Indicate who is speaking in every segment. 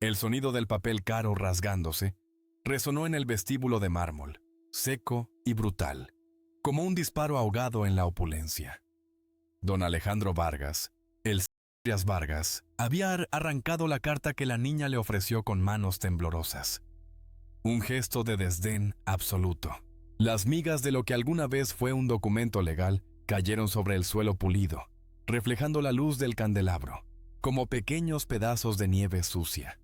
Speaker 1: El sonido del papel caro rasgándose resonó en el vestíbulo de mármol, seco y brutal, como un disparo ahogado en la opulencia. Don Alejandro Vargas, el Serias Vargas, había arrancado la carta que la niña le ofreció con manos temblorosas. Un gesto de desdén absoluto. Las migas de lo que alguna vez fue un documento legal cayeron sobre el suelo pulido, reflejando la luz del candelabro, como pequeños pedazos de nieve sucia.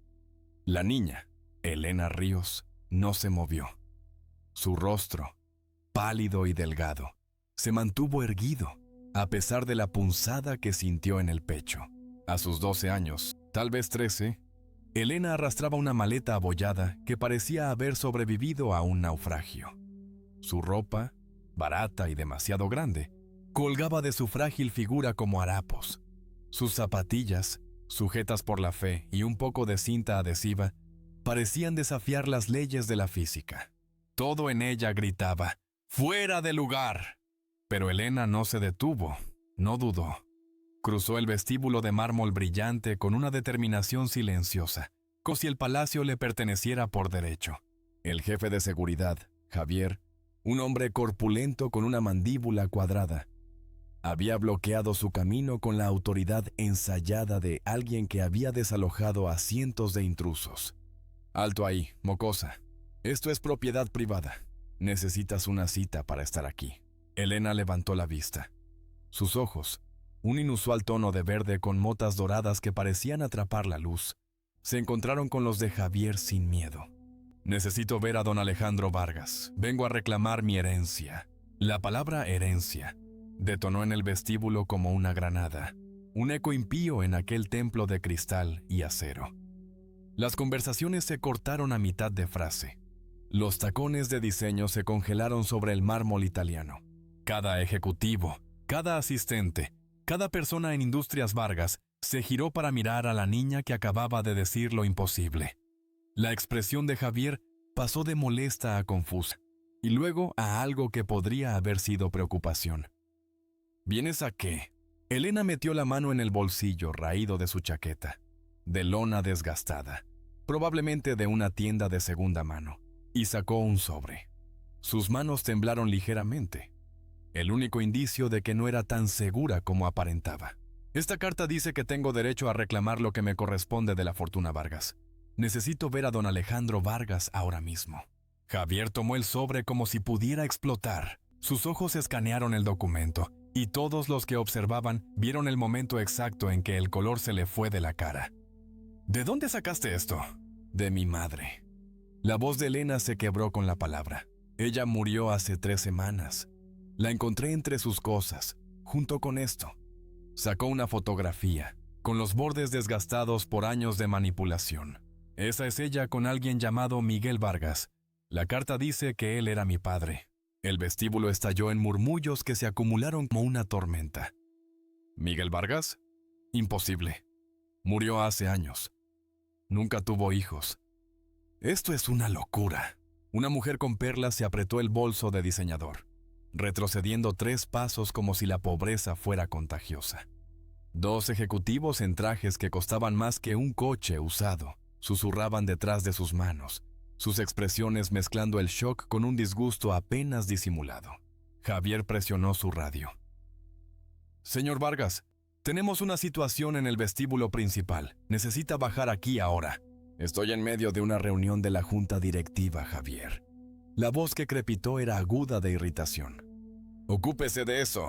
Speaker 1: La niña, Elena Ríos, no se movió. Su rostro, pálido y delgado, se mantuvo erguido, a pesar de la punzada que sintió en el pecho. A sus 12 años, tal vez 13, Elena arrastraba una maleta abollada que parecía haber sobrevivido a un naufragio. Su ropa, barata y demasiado grande, colgaba de su frágil figura como harapos. Sus zapatillas, sujetas por la fe y un poco de cinta adhesiva, parecían desafiar las leyes de la física. Todo en ella gritaba, ¡fuera de lugar! Pero Elena no se detuvo, no dudó. Cruzó el vestíbulo de mármol brillante con una determinación silenciosa, como si el palacio le perteneciera por derecho. El jefe de seguridad, Javier, un hombre corpulento con una mandíbula cuadrada, había bloqueado su camino con la autoridad ensayada de alguien que había desalojado a cientos de intrusos. «Alto ahí, mocosa. Esto es propiedad privada. Necesitas una cita para estar aquí». Elena levantó la vista. Sus ojos, un inusual tono de verde con motas doradas que parecían atrapar la luz, se encontraron con los de Javier sin miedo. «Necesito ver a don Alejandro Vargas. Vengo a reclamar mi herencia». La palabra herencia detonó en el vestíbulo como una granada, un eco impío en aquel templo de cristal y acero. Las conversaciones se cortaron a mitad de frase. Los tacones de diseño se congelaron sobre el mármol italiano. Cada ejecutivo, cada asistente, cada persona en Industrias Vargas se giró para mirar a la niña que acababa de decir lo imposible. La expresión de Javier pasó de molesta a confusa, y luego a algo que podría haber sido preocupación. ¿Vienes a qué? Elena metió la mano en el bolsillo raído de su chaqueta, de lona desgastada, probablemente de una tienda de segunda mano, y sacó un sobre. Sus manos temblaron ligeramente, el único indicio de que no era tan segura como aparentaba. Esta carta dice que tengo derecho a reclamar lo que me corresponde de la fortuna Vargas. Necesito ver a don Alejandro Vargas ahora mismo. Javier tomó el sobre como si pudiera explotar. Sus ojos escanearon el documento, y todos los que observaban vieron el momento exacto en que el color se le fue de la cara. ¿De dónde sacaste esto? De mi madre. La voz de Elena se quebró con la palabra. Ella murió hace 3 semanas. La encontré entre sus cosas, junto con esto. Sacó una fotografía, con los bordes desgastados por años de manipulación. Esa es ella con alguien llamado Miguel Vargas. La carta dice que él era mi padre. El vestíbulo estalló en murmullos que se acumularon como una tormenta. ¿Miguel Vargas? Imposible. Murió hace años. Nunca tuvo hijos. Esto es una locura. Una mujer con perlas se apretó el bolso de diseñador, retrocediendo 3 pasos como si la pobreza fuera contagiosa. 2 ejecutivos en trajes que costaban más que un coche usado susurraban detrás de sus manos, sus expresiones mezclando el shock con un disgusto apenas disimulado. Javier presionó su radio. «Señor Vargas, tenemos una situación en el vestíbulo principal. Necesita bajar aquí ahora». «Estoy en medio de una reunión de la junta directiva, Javier». La voz que crepitó era aguda de irritación. «Ocúpese de eso.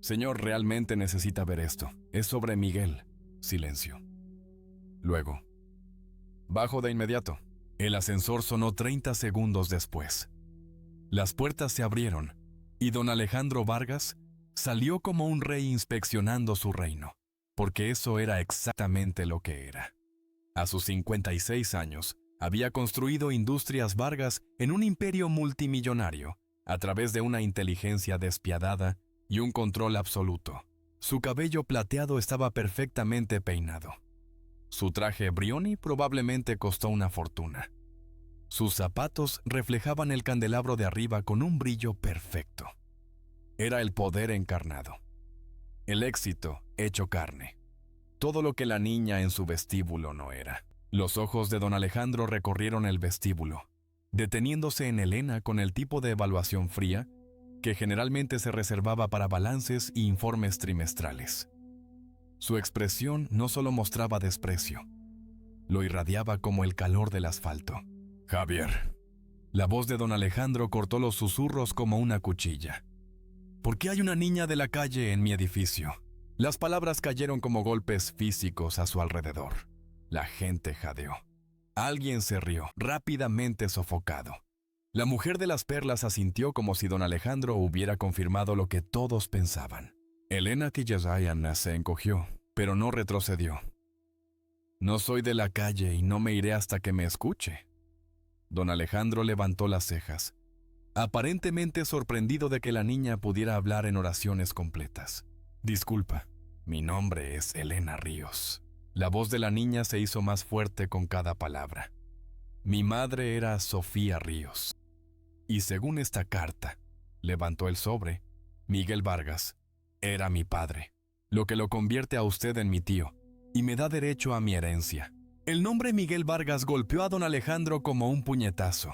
Speaker 1: Señor, realmente necesita ver esto. Es sobre Miguel». Silencio. Luego: «Bajo de inmediato». El ascensor sonó 30 segundos después. Las puertas se abrieron, y don Alejandro Vargas salió como un rey inspeccionando su reino, porque eso era exactamente lo que era. A sus 56 años, había construido Industrias Vargas en un imperio multimillonario, a través de una inteligencia despiadada y un control absoluto. Su cabello plateado estaba perfectamente peinado. Su traje Brioni probablemente costó una fortuna. Sus zapatos reflejaban el candelabro de arriba con un brillo perfecto. Era el poder encarnado. El éxito hecho carne. Todo lo que la niña en su vestíbulo no era. Los ojos de don Alejandro recorrieron el vestíbulo, deteniéndose en Elena con el tipo de evaluación fría que generalmente se reservaba para balances y informes trimestrales. Su expresión no solo mostraba desprecio, lo irradiaba como el calor del asfalto. Javier. La voz de don Alejandro cortó los susurros como una cuchilla. ¿Por qué hay una niña de la calle en mi edificio? Las palabras cayeron como golpes físicos a su alrededor. La gente jadeó. Alguien se rió, rápidamente sofocado. La mujer de las perlas asintió como si don Alejandro hubiera confirmado lo que todos pensaban. Elena Kiyasayana se encogió, pero no retrocedió. No soy de la calle y no me iré hasta que me escuche. Don Alejandro levantó las cejas, aparentemente sorprendido de que la niña pudiera hablar en oraciones completas. Disculpa, mi nombre es Elena Ríos. La voz de la niña se hizo más fuerte con cada palabra. Mi madre era Sofía Ríos. Y según esta carta, levantó el sobre, Miguel Vargas, era mi padre, lo que lo convierte a usted en mi tío y me da derecho a mi herencia. El nombre Miguel Vargas golpeó a don Alejandro como un puñetazo.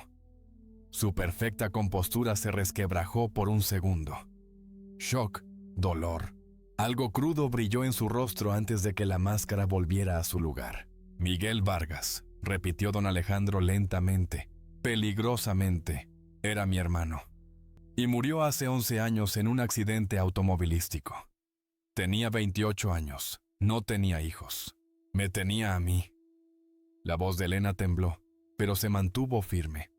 Speaker 1: Su perfecta compostura se resquebrajó por un segundo. Shock, dolor. Algo crudo brilló en su rostro antes de que la máscara volviera a su lugar. Miguel Vargas, repitió don Alejandro lentamente, peligrosamente. Era mi hermano. Y murió hace 11 años en un accidente automovilístico. Tenía 28 años. No tenía hijos. Me tenía a mí. La voz de Elena tembló, pero se mantuvo firme.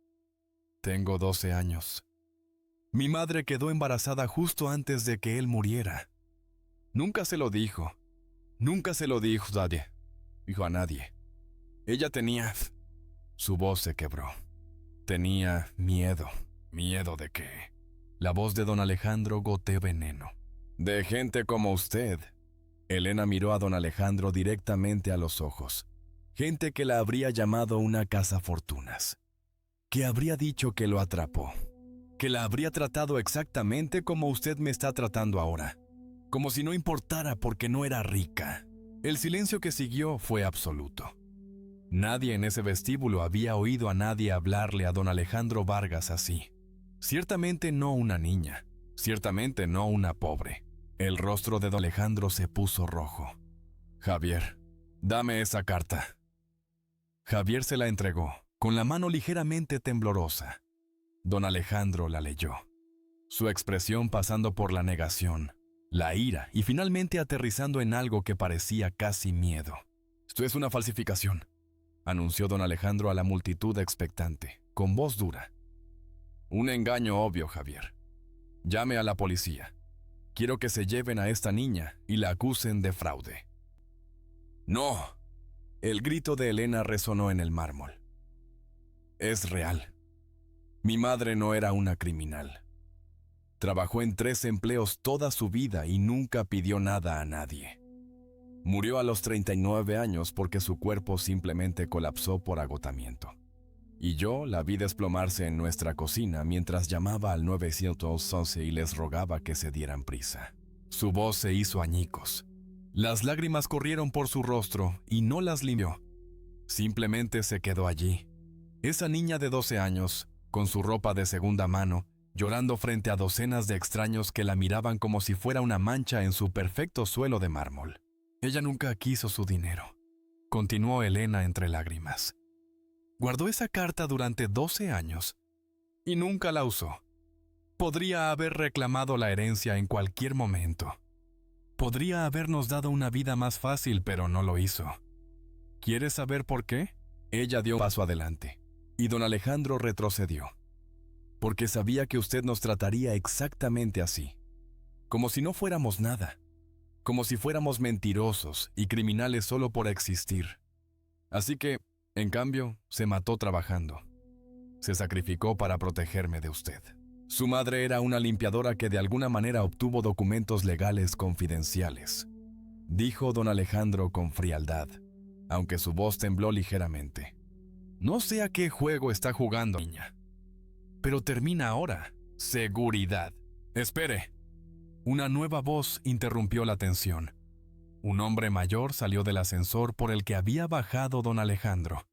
Speaker 1: Tengo 12 años. Mi madre quedó embarazada justo antes de que él muriera. Nunca se lo dijo. Nunca se lo dijo a nadie. Ella tenía... Su voz se quebró. Tenía miedo. ¿Miedo de qué? La voz de don Alejandro goteó veneno. De gente como usted. Elena miró a don Alejandro directamente a los ojos. Gente que la habría llamado una cazafortunas. Que habría dicho que lo atrapó. Que la habría tratado exactamente como usted me está tratando ahora. Como si no importara porque no era rica. El silencio que siguió fue absoluto. Nadie en ese vestíbulo había oído a nadie hablarle a don Alejandro Vargas así. Ciertamente no una niña. Ciertamente no una pobre. El rostro de don Alejandro se puso rojo. Javier, dame esa carta. Javier se la entregó, con la mano ligeramente temblorosa. Don Alejandro la leyó. Su expresión pasando por la negación, la ira y finalmente aterrizando en algo que parecía casi miedo. Esto es una falsificación, anunció don Alejandro a la multitud expectante, con voz dura. Un engaño obvio, Javier. Llame a la policía. Quiero que se lleven a esta niña y la acusen de fraude. ¡No! El grito de Elena resonó en el mármol. Es real. Mi madre no era una criminal. Trabajó en 3 empleos toda su vida y nunca pidió nada a nadie. Murió a los 39 años porque su cuerpo simplemente colapsó por agotamiento. Y yo la vi desplomarse en nuestra cocina mientras llamaba al 911 y les rogaba que se dieran prisa. Su voz se hizo añicos. Las lágrimas corrieron por su rostro y no las limpió. Simplemente se quedó allí. Esa niña de 12 años, con su ropa de segunda mano, llorando frente a docenas de extraños que la miraban como si fuera una mancha en su perfecto suelo de mármol. Ella nunca quiso su dinero, continuó Elena entre lágrimas. Guardó esa carta durante 12 años y nunca la usó. Podría haber reclamado la herencia en cualquier momento. Podría habernos dado una vida más fácil, pero no lo hizo. ¿Quieres saber por qué? Ella dio un paso adelante y don Alejandro retrocedió. Porque sabía que usted nos trataría exactamente así, como si no fuéramos nada, como si fuéramos mentirosos y criminales solo por existir. Así que, en cambio, se mató trabajando. Se sacrificó para protegerme de usted. Su madre era una limpiadora que de alguna manera obtuvo documentos legales confidenciales, dijo don Alejandro con frialdad, aunque su voz tembló ligeramente. No sé a qué juego está jugando, niña. Pero termina ahora. Seguridad. Espere. Una nueva voz interrumpió la tensión. Un hombre mayor salió del ascensor por el que había bajado don Alejandro.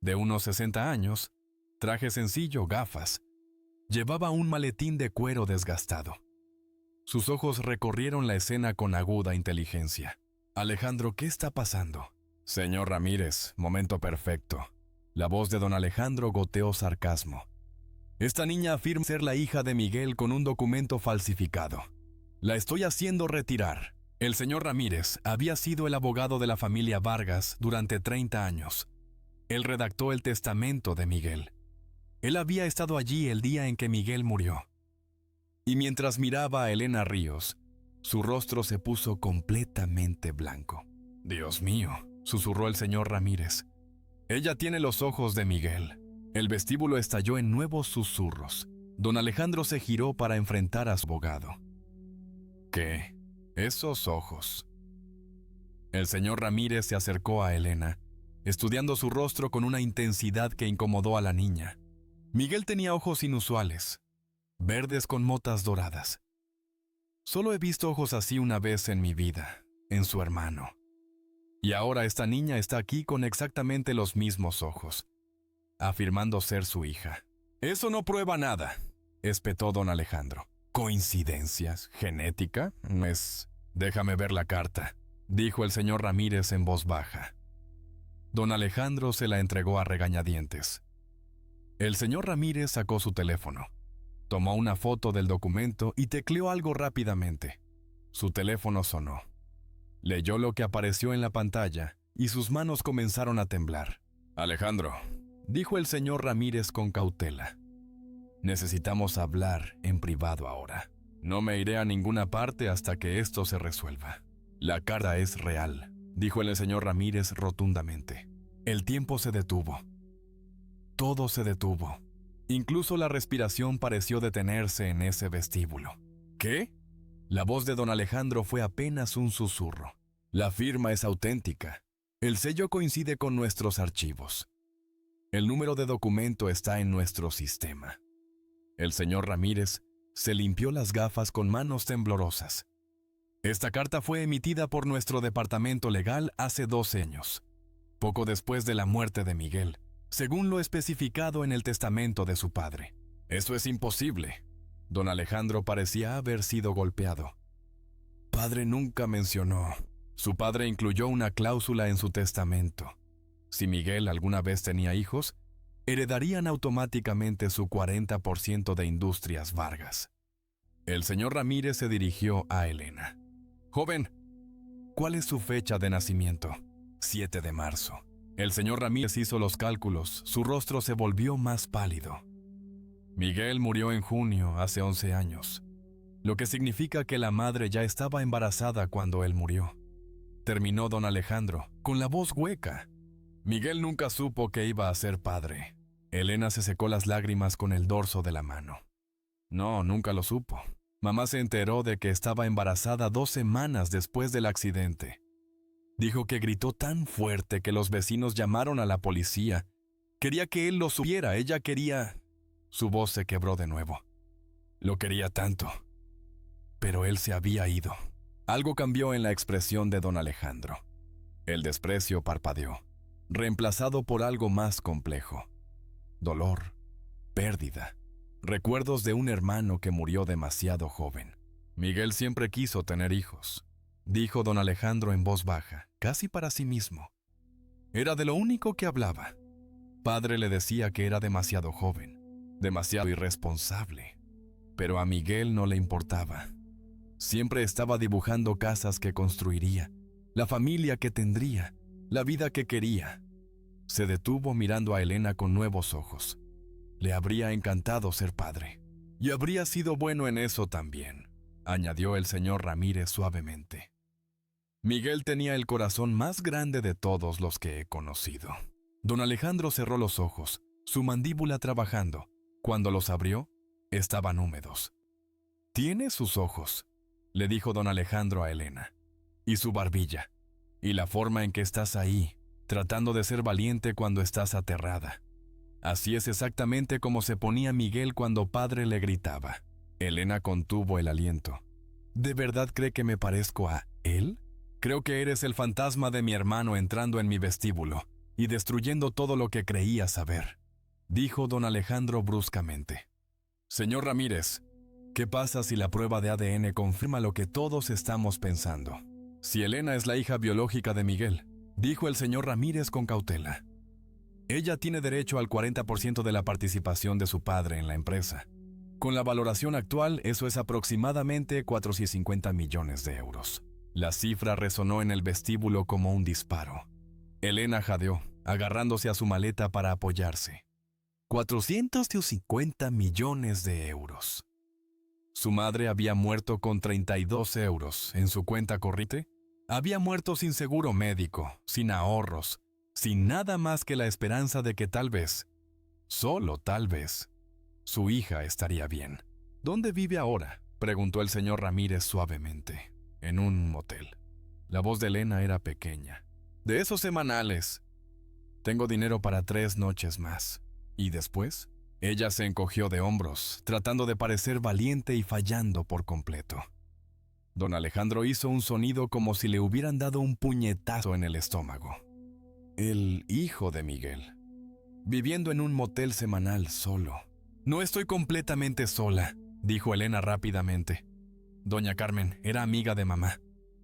Speaker 1: De unos 60 años, traje sencillo, gafas. Llevaba un maletín de cuero desgastado. Sus ojos recorrieron la escena con aguda inteligencia. «Alejandro, ¿qué está pasando?» «Señor Ramírez, momento perfecto». La voz de don Alejandro goteó sarcasmo. «Esta niña afirma ser la hija de Miguel con un documento falsificado. La estoy haciendo retirar». El señor Ramírez había sido el abogado de la familia Vargas durante 30 años. Él redactó el testamento de Miguel. Él había estado allí el día en que Miguel murió. Y mientras miraba a Elena Ríos, su rostro se puso completamente blanco. «Dios mío», susurró el señor Ramírez. «Ella tiene los ojos de Miguel». El vestíbulo estalló en nuevos susurros. Don Alejandro se giró para enfrentar a su abogado. «¿Qué? Esos ojos». El señor Ramírez se acercó a Elena, estudiando su rostro con una intensidad que incomodó a la niña. Miguel tenía ojos inusuales, verdes con motas doradas. Solo he visto ojos así una vez en mi vida, en su hermano. Y ahora esta niña está aquí con exactamente los mismos ojos, afirmando ser su hija. «Eso no prueba nada», espetó don Alejandro. «¿Coincidencias? ¿Genética? No es...» «Déjame ver la carta», dijo el señor Ramírez en voz baja. Don Alejandro se la entregó a regañadientes. El señor Ramírez sacó su teléfono, tomó una foto del documento y tecleó algo rápidamente. Su teléfono sonó. Leyó lo que apareció en la pantalla y sus manos comenzaron a temblar. «Alejandro», dijo el señor Ramírez con cautela, «necesitamos hablar en privado ahora. No me iré a ninguna parte hasta que esto se resuelva». «La carta es real», dijo el señor Ramírez rotundamente. El tiempo se detuvo. Todo se detuvo. Incluso la respiración pareció detenerse en ese vestíbulo. «¿Qué?» La voz de don Alejandro fue apenas un susurro. «La firma es auténtica. El sello coincide con nuestros archivos. El número de documento está en nuestro sistema». El señor Ramírez se limpió las gafas con manos temblorosas. «Esta carta fue emitida por nuestro departamento legal hace 12 años, poco después de la muerte de Miguel, según lo especificado en el testamento de su padre». «Eso es imposible». Don Alejandro parecía haber sido golpeado. «Padre nunca mencionó. Su padre incluyó una cláusula en su testamento. Si Miguel alguna vez tenía hijos, heredarían automáticamente su 40% de Industrias Vargas». El señor Ramírez se dirigió a Elena. «Joven, ¿cuál es su fecha de nacimiento?» 7 de marzo. El señor Ramírez hizo los cálculos. Su rostro se volvió más pálido. «Miguel murió en junio, hace 11 años, lo que significa que la madre ya estaba embarazada cuando él murió», terminó don Alejandro, con la voz hueca. «Miguel nunca supo que iba a ser padre». Elena se secó las lágrimas con el dorso de la mano. «No, nunca lo supo. Mamá se enteró de que estaba embarazada 2 semanas después del accidente. Dijo que gritó tan fuerte que los vecinos llamaron a la policía. Quería que él lo supiera, ella quería...» Su voz se quebró de nuevo. «Lo quería tanto. Pero él se había ido». Algo cambió en la expresión de don Alejandro. El desprecio parpadeó, reemplazado por algo más complejo. Dolor, pérdida, recuerdos de un hermano que murió demasiado joven. «Miguel siempre quiso tener hijos», dijo don Alejandro en voz baja, casi para sí mismo. Era de lo único que hablaba. Padre le decía que era demasiado joven, demasiado irresponsable, pero a Miguel no le importaba. Siempre estaba dibujando casas que construiría, la familia que tendría, la vida que quería. Se detuvo mirando a Elena con nuevos ojos. Le habría encantado ser padre. «Y habría sido bueno en eso también», añadió el señor Ramírez suavemente. «Miguel tenía el corazón más grande de todos los que he conocido». Don Alejandro cerró los ojos, su mandíbula trabajando. Cuando los abrió, estaban húmedos. «Tiene sus ojos», le dijo don Alejandro a Elena, «y su barbilla, y la forma en que estás ahí, tratando de ser valiente cuando estás aterrada. Así es exactamente como se ponía Miguel cuando padre le gritaba». Elena contuvo el aliento. «¿De verdad cree que me parezco a él?». Creo que eres el fantasma de mi hermano entrando en mi vestíbulo y destruyendo todo lo que creía saber, dijo don Alejandro bruscamente. Señor Ramírez, ¿qué pasa si la prueba de ADN confirma lo que todos estamos pensando? Si Elena es la hija biológica de Miguel, dijo el señor Ramírez con cautela. Ella tiene derecho al 40% de la participación de su padre en la empresa. Con la valoración actual, eso es aproximadamente 450 millones de euros. La cifra resonó en el vestíbulo como un disparo. Elena jadeó, agarrándose a su maleta para apoyarse. 450 millones de euros. Su madre había muerto con 32 euros en su cuenta corriente. Había muerto sin seguro médico, sin ahorros, sin nada más que la esperanza de que tal vez, solo tal vez, su hija estaría bien. ¿Dónde vive ahora?, preguntó el señor Ramírez suavemente. En un motel. La voz de Elena era pequeña. De esos semanales. Tengo dinero para 3 noches más. ¿Y después? Ella se encogió de hombros, tratando de parecer valiente y fallando por completo. Don Alejandro hizo un sonido como si le hubieran dado un puñetazo en el estómago. El hijo de Miguel. Viviendo en un motel semanal solo. No estoy completamente sola, dijo Elena rápidamente. Doña Carmen era amiga de mamá.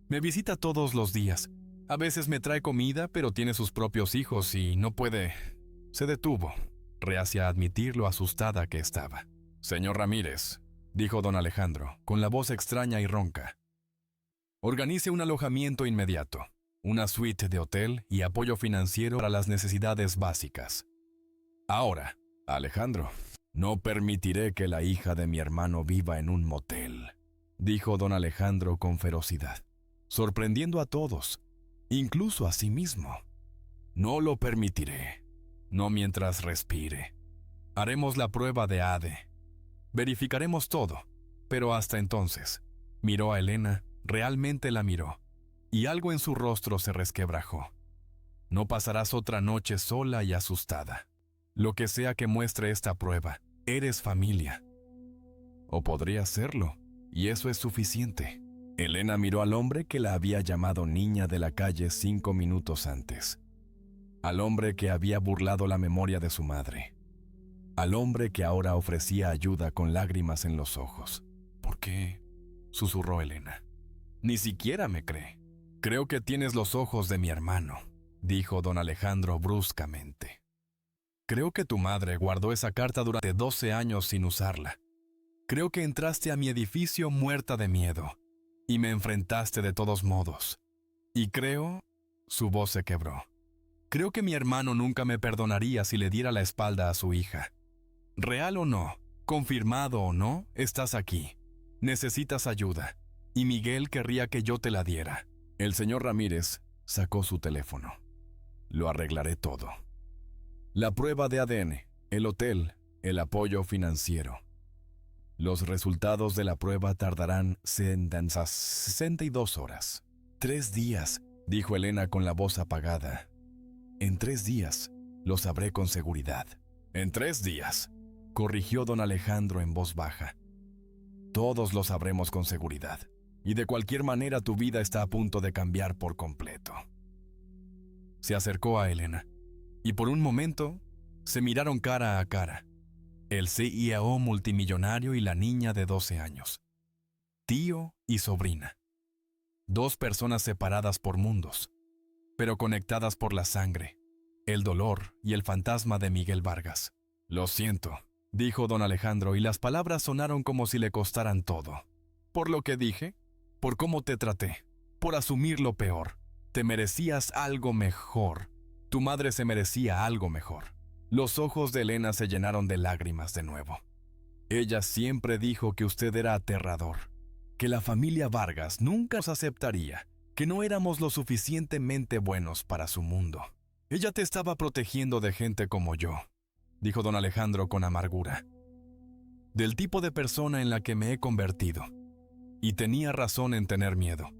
Speaker 1: Me visita todos los días. A veces me trae comida, pero tiene sus propios hijos y no puede... Se detuvo, reacia a admitir lo asustada que estaba. Señor Ramírez, dijo don Alejandro, con la voz extraña y ronca. Organice un alojamiento inmediato, una suite de hotel y apoyo financiero para las necesidades básicas. Ahora, Alejandro, no permitiré que la hija de mi hermano viva en un motel, dijo don Alejandro con ferocidad, sorprendiendo a todos, incluso a sí mismo. No lo permitiré, no mientras respire. Haremos la prueba de ADN. Verificaremos todo, pero hasta entonces, miró a Elena, realmente la miró, y algo en su rostro se resquebrajó. No pasarás otra noche sola y asustada. Lo que sea que muestre esta prueba, eres familia. O podría serlo. Y eso es suficiente. Elena miró al hombre que la había llamado niña de la calle 5 minutos antes. Al hombre que había burlado la memoria de su madre. Al hombre que ahora ofrecía ayuda con lágrimas en los ojos. ¿Por qué?, susurró Elena. Ni siquiera me cree. Creo que tienes los ojos de mi hermano, dijo don Alejandro bruscamente. Creo que tu madre guardó esa carta durante 12 años sin usarla. Creo que entraste a mi edificio muerta de miedo, y me enfrentaste de todos modos. Y creo... Su voz se quebró. Creo que mi hermano nunca me perdonaría si le diera la espalda a su hija. Real o no, confirmado o no, estás aquí. Necesitas ayuda, y Miguel querría que yo te la diera. El señor Ramírez sacó su teléfono. Lo arreglaré todo. La prueba de ADN, el hotel, el apoyo financiero. Los resultados de la prueba tardarán 62 horas. 3 días, dijo Elena con la voz apagada. En 3 días, lo sabré con seguridad. En 3 días, corrigió don Alejandro en voz baja. Todos lo sabremos con seguridad, y de cualquier manera tu vida está a punto de cambiar por completo. Se acercó a Elena, y por un momento, se miraron cara a cara. El CEO multimillonario y la niña de 12 años. Tío y sobrina. 2 personas separadas por mundos, pero conectadas por la sangre, el dolor y el fantasma de Miguel Vargas. Lo siento, dijo don Alejandro, y las palabras sonaron como si le costaran todo. Por lo que dije, por cómo te traté, por asumir lo peor. Te merecías algo mejor. Tu madre se merecía algo mejor. Los ojos de Elena se llenaron de lágrimas de nuevo. Ella siempre dijo que usted era aterrador, que la familia Vargas nunca nos aceptaría, que no éramos lo suficientemente buenos para su mundo. Ella te estaba protegiendo de gente como yo, dijo don Alejandro con amargura. Del tipo de persona en la que me he convertido. Y tenía razón en tener miedo,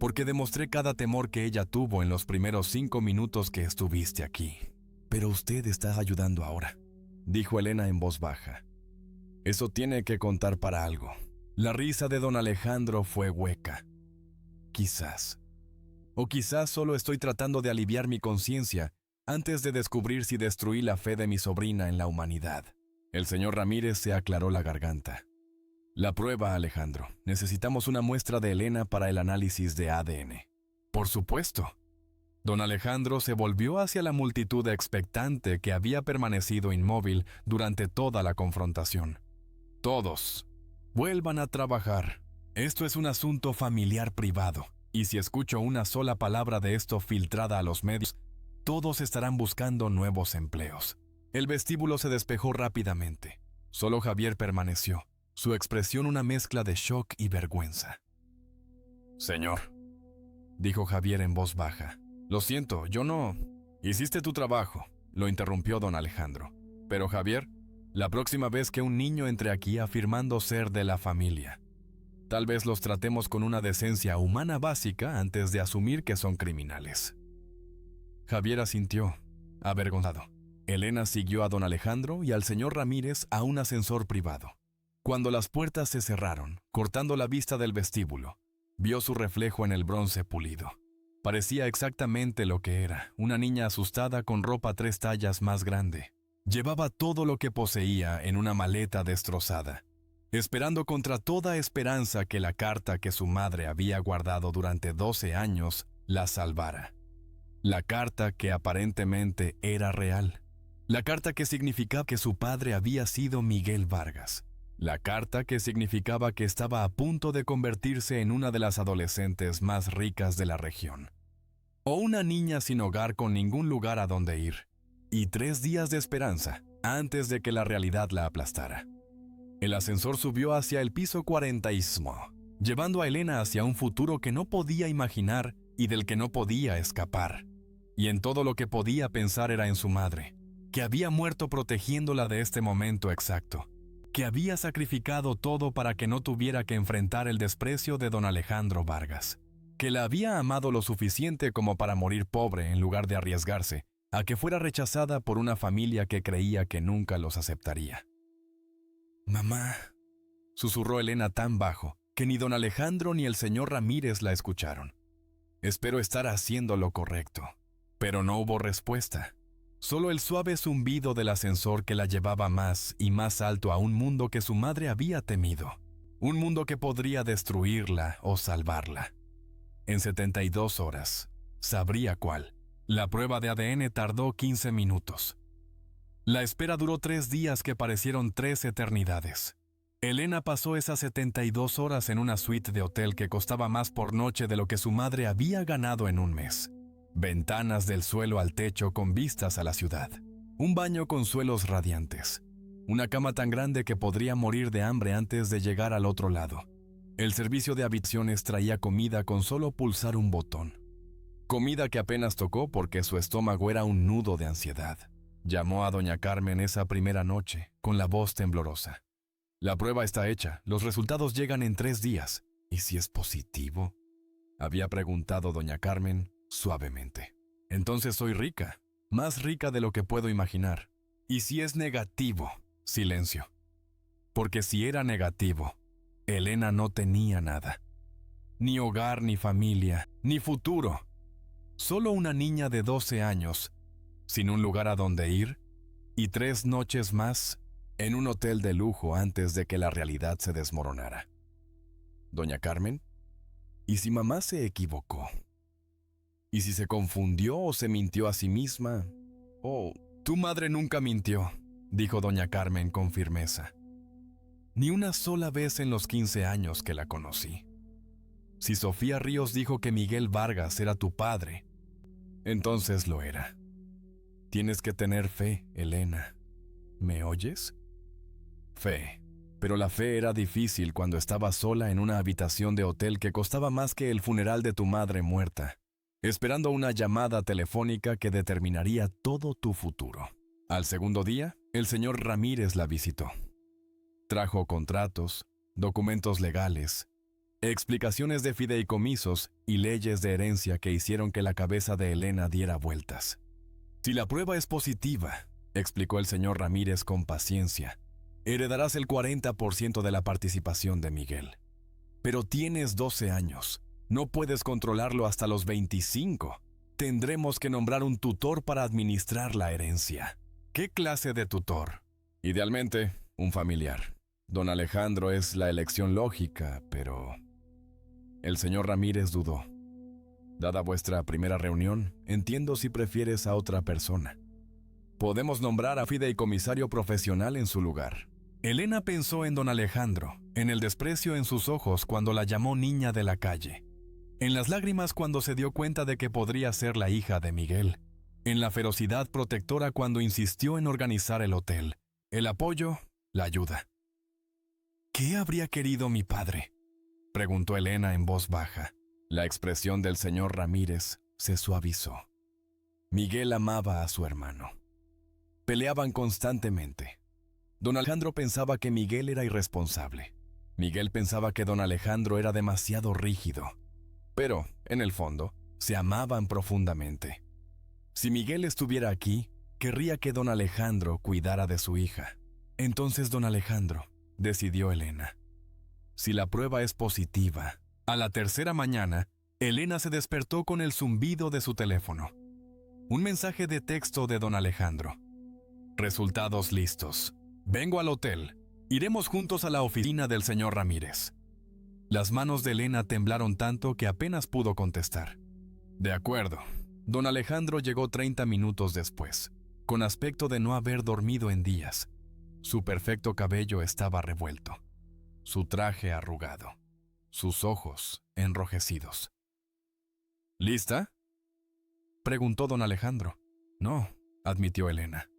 Speaker 1: porque demostré cada temor que ella tuvo en los primeros 5 minutos que estuviste aquí. Pero usted está ayudando ahora, dijo Elena en voz baja. Eso tiene que contar para algo. La risa de don Alejandro fue hueca. Quizás. O quizás solo estoy tratando de aliviar mi conciencia antes de descubrir si destruí la fe de mi sobrina en la humanidad. El señor Ramírez se aclaró la garganta. La prueba, Alejandro. Necesitamos una muestra de Elena para el análisis de ADN. Por supuesto. Don Alejandro se volvió hacia la multitud expectante que había permanecido inmóvil durante toda la confrontación. Todos, vuelvan a trabajar. Esto es un asunto familiar privado, y si escucho una sola palabra de esto filtrada a los medios, todos estarán buscando nuevos empleos. El vestíbulo se despejó rápidamente. Solo Javier permaneció, su expresión una mezcla de shock y vergüenza. «Señor», dijo Javier en voz baja, «lo siento, yo no...» «Hiciste tu trabajo», lo interrumpió don Alejandro. «Pero Javier, la próxima vez que un niño entre aquí afirmando ser de la familia, tal vez los tratemos con una decencia humana básica antes de asumir que son criminales». Javier asintió, avergonzado. Elena siguió a don Alejandro y al señor Ramírez a un ascensor privado. Cuando las puertas se cerraron, cortando la vista del vestíbulo, vio su reflejo en el bronce pulido. Parecía exactamente lo que era, una niña asustada con ropa 3 tallas más grande. Llevaba todo lo que poseía en una maleta destrozada, esperando contra toda esperanza que la carta que su madre había guardado durante 12 años la salvara. La carta que aparentemente era real. La carta que significaba que su padre había sido Miguel Vargas. La carta que significaba que estaba a punto de convertirse en una de las adolescentes más ricas de la región. O una niña sin hogar con ningún lugar a donde ir. Y 3 días de esperanza antes de que la realidad la aplastara. El ascensor subió hacia el piso 40, llevando a Elena hacia un futuro que no podía imaginar y del que no podía escapar. Y en todo lo que podía pensar era en su madre, que había muerto protegiéndola de este momento exacto, que había sacrificado todo para que no tuviera que enfrentar el desprecio de don Alejandro Vargas, que la había amado lo suficiente como para morir pobre en lugar de arriesgarse a que fuera rechazada por una familia que creía que nunca los aceptaría. «Mamá», susurró Elena tan bajo que ni don Alejandro ni el señor Ramírez la escucharon. «Espero estar haciendo lo correcto». Pero no hubo respuesta. Solo el suave zumbido del ascensor que la llevaba más y más alto a un mundo que su madre había temido. Un mundo que podría destruirla o salvarla. En 72 horas, sabría cuál. La prueba de ADN tardó 15 minutos. La espera duró 3 días que parecieron 3 eternidades. Elena pasó esas 72 horas en una suite de hotel que costaba más por noche de lo que su madre había ganado en un mes. Ventanas del suelo al techo con vistas a la ciudad. Un baño con suelos radiantes. Una cama tan grande que podría morir de hambre antes de llegar al otro lado. El servicio de habitaciones traía comida con solo pulsar un botón. Comida que apenas tocó porque su estómago era un nudo de ansiedad. Llamó a doña Carmen esa primera noche, con la voz temblorosa. «La prueba está hecha, los resultados llegan en 3 días. ¿Y si es positivo?», había preguntado doña Carmen suavemente. «Entonces soy rica, más rica de lo que puedo imaginar. ¿Y si es negativo?». Silencio. Porque si era negativo, Elena no tenía nada. Ni hogar, ni familia, ni futuro. Solo una niña de 12 años, sin un lugar a donde ir, y 3 noches más en un hotel de lujo antes de que la realidad se desmoronara. «Doña Carmen, ¿y si mamá se equivocó? ¿Y si se confundió o se mintió a sí misma?» «Oh, tu madre nunca mintió», dijo doña Carmen con firmeza. «Ni una sola vez en los 15 años que la conocí. Si Sofía Ríos dijo que Miguel Vargas era tu padre, entonces lo era. Tienes que tener fe, Elena. ¿Me oyes? Fe». Pero la fe era difícil cuando estabas sola en una habitación de hotel que costaba más que el funeral de tu madre muerta, esperando una llamada telefónica que determinaría todo tu futuro. Al segundo día, el señor Ramírez la visitó. Trajo contratos, documentos legales, explicaciones de fideicomisos y leyes de herencia que hicieron que la cabeza de Elena diera vueltas. «Si la prueba es positiva», explicó el señor Ramírez con paciencia, «heredarás el 40% de la participación de Miguel. Pero tienes 12 años. No puedes controlarlo hasta los 25. Tendremos que nombrar un tutor para administrar la herencia. ¿Qué clase de tutor? Idealmente, un familiar. Don Alejandro es la elección lógica, pero... El señor Ramírez dudó. Dada vuestra primera reunión, entiendo si prefieres a otra persona. Podemos nombrar a fideicomisario profesional en su lugar. Elena pensó en don Alejandro, en el desprecio en sus ojos cuando la llamó niña de la calle, en las lágrimas cuando se dio cuenta de que podría ser la hija de Miguel, en la ferocidad protectora cuando insistió en organizar el hotel, el apoyo, la ayuda. ¿Qué habría querido mi padre?, preguntó Elena en voz baja. La expresión del señor Ramírez se suavizó. Miguel amaba a su hermano. Peleaban constantemente. Don Alejandro pensaba que Miguel era irresponsable. Miguel pensaba que don Alejandro era demasiado rígido. Pero, en el fondo, se amaban profundamente. Si Miguel estuviera aquí, querría que don Alejandro cuidara de su hija. Entonces don Alejandro, decidió Elena. Si la prueba es positiva, a la tercera mañana, Elena se despertó con el zumbido de su teléfono. Un mensaje de texto de don Alejandro. Resultados listos. Vengo al hotel. Iremos juntos a la oficina del señor Ramírez. Las manos de Elena temblaron tanto que apenas pudo contestar. De acuerdo. Don Alejandro llegó 30 minutos después, con aspecto de no haber dormido en días. Su perfecto cabello estaba revuelto, su traje arrugado, sus ojos enrojecidos. ¿Lista?, preguntó don Alejandro. No, admitió Elena.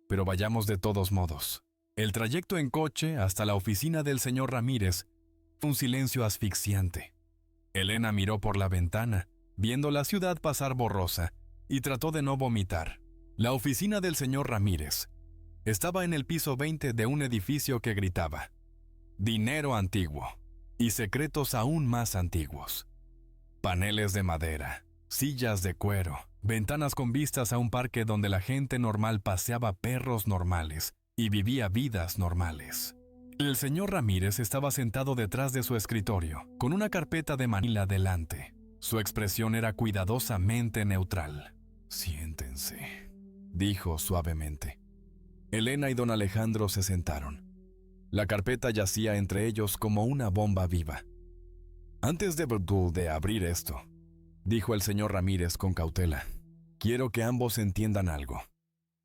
Speaker 1: Pero vayamos de todos modos. El trayecto en coche hasta la oficina del señor Ramírez fue un silencio asfixiante. Elena miró por la ventana, viendo la ciudad pasar borrosa, y trató de no vomitar. La oficina del señor Ramírez estaba en el piso 20 de un edificio que gritaba: dinero antiguo y secretos aún más antiguos. Paneles de madera, sillas de cuero, ventanas con vistas a un parque donde la gente normal paseaba perros normales y vivía vidas normales. El señor Ramírez estaba sentado detrás de su escritorio, con una carpeta de manila delante. Su expresión era cuidadosamente neutral. «Siéntense», dijo suavemente. Elena y don Alejandro se sentaron. La carpeta yacía entre ellos como una bomba viva. «Antes de abrir esto», dijo el señor Ramírez con cautela, «quiero que ambos entiendan algo.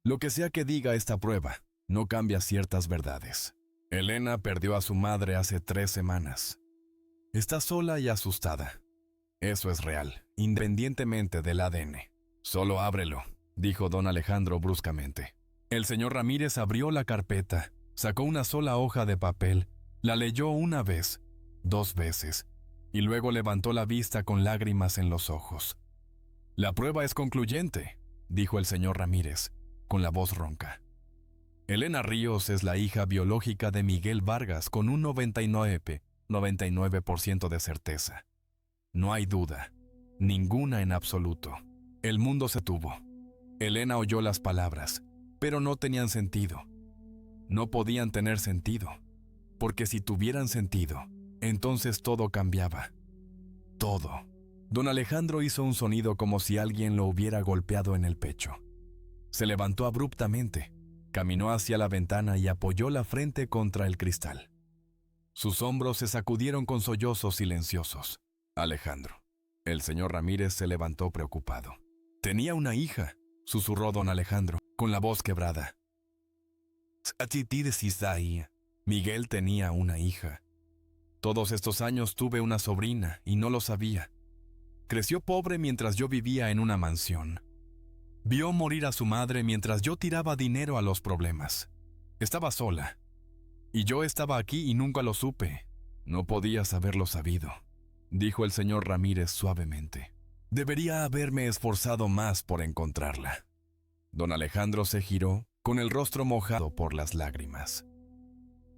Speaker 1: Lo que sea que diga esta prueba, no cambia ciertas verdades. Elena perdió a su madre hace 3 semanas. Está sola y asustada. Eso es real, independientemente del ADN. Solo ábrelo», dijo don Alejandro bruscamente. El señor Ramírez abrió la carpeta, sacó una sola hoja de papel, la leyó una vez, 2 veces, y luego levantó la vista con lágrimas en los ojos. «La prueba es concluyente», dijo el señor Ramírez, con la voz ronca. «Elena Ríos es la hija biológica de Miguel Vargas con un 99% de certeza. No hay duda, ninguna en absoluto. El mundo se detuvo. Elena oyó las palabras, pero no tenían sentido. No podían tener sentido, porque si tuvieran sentido, entonces todo cambiaba. Todo». Don Alejandro hizo un sonido como si alguien lo hubiera golpeado en el pecho. Se levantó abruptamente, caminó hacia la ventana y apoyó la frente contra el cristal. Sus hombros se sacudieron con sollozos silenciosos. «Alejandro». El señor Ramírez se levantó preocupado. «Tenía una hija», susurró don Alejandro, con la voz quebrada. Miguel tenía una hija. Todos estos años tuve una sobrina y no lo sabía. Creció pobre mientras yo vivía en una mansión. Vio morir a su madre mientras yo tiraba dinero a los problemas. Estaba sola. Y yo estaba aquí y nunca lo supe. No podías haberlo sabido», dijo el señor Ramírez suavemente. «Debería haberme esforzado más por encontrarla». Don Alejandro se giró, con el rostro mojado por las lágrimas.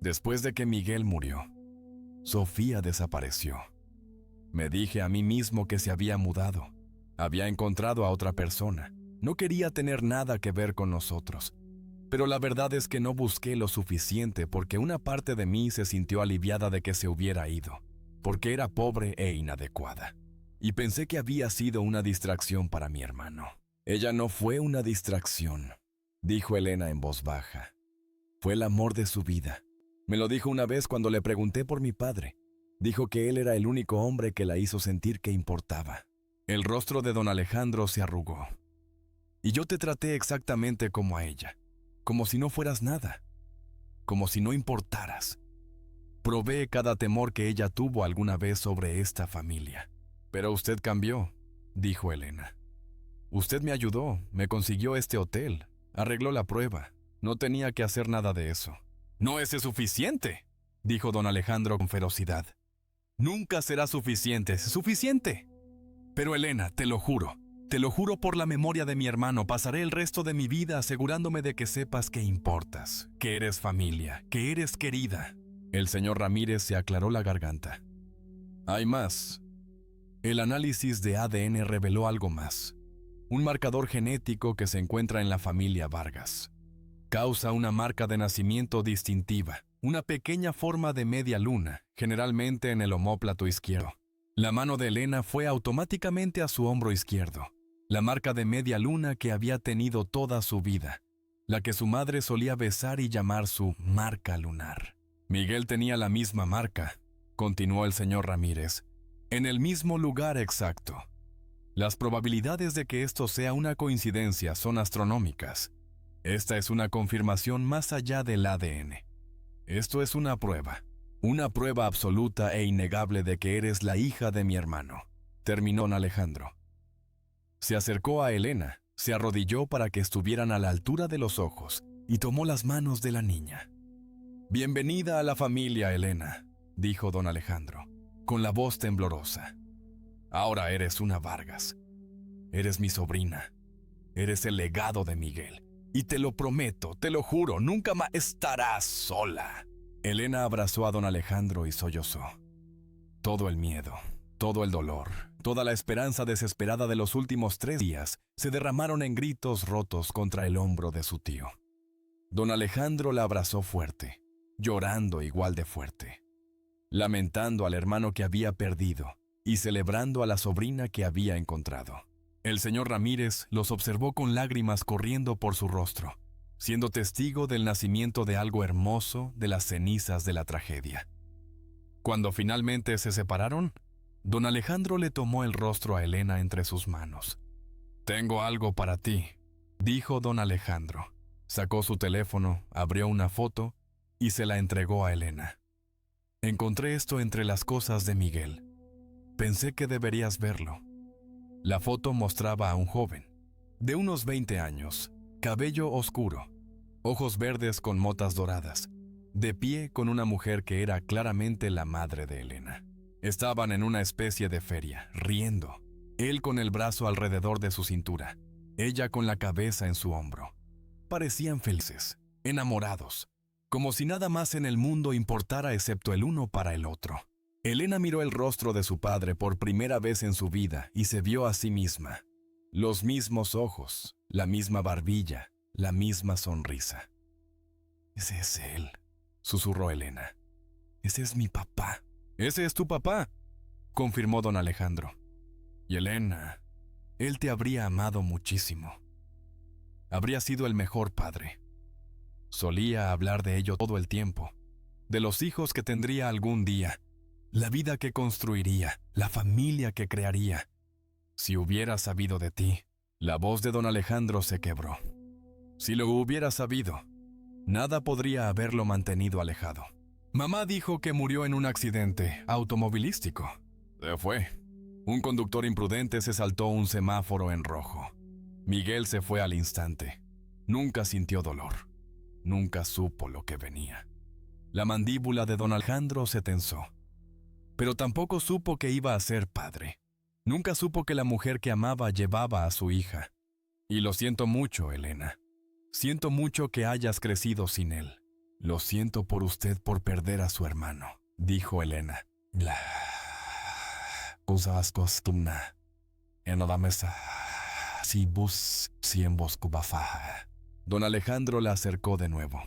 Speaker 1: «Después de que Miguel murió, Sofía desapareció. Me dije a mí mismo que se había mudado. Había encontrado a otra persona. No quería tener nada que ver con nosotros. Pero la verdad es que no busqué lo suficiente porque una parte de mí se sintió aliviada de que se hubiera ido. porque era pobre e inadecuada. Y pensé que había sido una distracción para mi hermano. Ella no fue una distracción, dijo Elena en voz baja. Fue el amor de su vida. Me lo dijo una vez cuando le pregunté por mi padre. Dijo que él era el único hombre que la hizo sentir que importaba. El rostro de don Alejandro se arrugó. Y yo te traté exactamente como a ella, como si no fueras nada, como si no importaras. Probé cada temor que ella tuvo alguna vez sobre esta familia. Pero usted cambió, dijo Elena. Usted me ayudó, me consiguió este hotel, arregló la prueba. No tenía que hacer nada de eso. No es suficiente, dijo don Alejandro con ferocidad. Nunca será suficiente, es suficiente. Pero Elena, te lo juro por la memoria de mi hermano, pasaré el resto de mi vida asegurándome de que sepas que importas, que eres familia, que eres querida. El señor Ramírez se aclaró la garganta. Hay más. El análisis de ADN reveló algo más. Un marcador genético que se encuentra en la familia Vargas. Causa una marca de nacimiento distintiva, una pequeña forma de media luna, generalmente en el omóplato izquierdo. La mano de Elena fue automáticamente a su hombro izquierdo. La marca de media luna que había tenido toda su vida, la que su madre solía besar y llamar su marca lunar. Miguel tenía la misma marca, continuó el señor Ramírez, en el mismo lugar exacto. Las probabilidades de que esto sea una coincidencia son astronómicas. Esta es una confirmación más allá del ADN. Esto es una prueba absoluta e innegable de que eres la hija de mi hermano, terminó don Alejandro. Se acercó a Elena, se arrodilló para que estuvieran a la altura de los ojos y tomó las manos de la niña. Bienvenida a la familia, Elena, dijo don Alejandro, con la voz temblorosa. Ahora eres una Vargas. Eres mi sobrina. Eres el legado de Miguel. Y te lo prometo, te lo juro, nunca más estarás sola. Elena abrazó a don Alejandro y sollozó. Todo el miedo, todo el dolor, toda la esperanza desesperada de los últimos 3 días se derramaron en gritos rotos contra el hombro de su tío. Don Alejandro la abrazó fuerte, llorando igual de fuerte, lamentando al hermano que había perdido y celebrando a la sobrina que había encontrado. El señor Ramírez los observó con lágrimas corriendo por su rostro, siendo testigo del nacimiento de algo hermoso de las cenizas de la tragedia. Cuando finalmente se separaron, don Alejandro le tomó el rostro a Elena entre sus manos. «Tengo algo para ti», dijo don Alejandro. Sacó su teléfono, abrió una foto y se la entregó a Elena. «Encontré esto entre las cosas de Miguel. Pensé que deberías verlo». La foto mostraba a un joven, de unos 20 años, cabello oscuro, ojos verdes con motas doradas, de pie con una mujer que era claramente la madre de Elena. Estaban en una especie de feria, riendo, él con el brazo alrededor de su cintura, ella con la cabeza en su hombro. Parecían felices, enamorados, como si nada más en el mundo importara excepto el uno para el otro. Elena miró el rostro de su padre por primera vez en su vida y se vio a sí misma. Los mismos ojos, la misma barbilla, la misma sonrisa. «Ese es él», susurró Elena. «Ese es mi papá». «Ese es tu papá», confirmó don Alejandro. «Y Elena, él te habría amado muchísimo. Habría sido el mejor padre. Solía hablar de ello todo el tiempo, de los hijos que tendría algún día, la vida que construiría, la familia que crearía. Si hubiera sabido de ti». La voz de don Alejandro se quebró. «Si lo hubiera sabido, nada podría haberlo mantenido alejado. Mamá dijo que murió en un accidente automovilístico. Se fue. Un conductor imprudente se saltó un semáforo en rojo. Miguel se fue al instante. Nunca sintió dolor. Nunca supo lo que venía». La mandíbula de don Alejandro se tensó. Pero tampoco supo que iba a ser padre. Nunca supo que la mujer que amaba llevaba a su hija. «Y lo siento mucho, Elena. Siento mucho que hayas crecido sin él. Lo siento por usted por perder a su hermano», dijo Elena. «La usas costumna en la mesa si bus siembos cubafa». Don Alejandro la acercó de nuevo.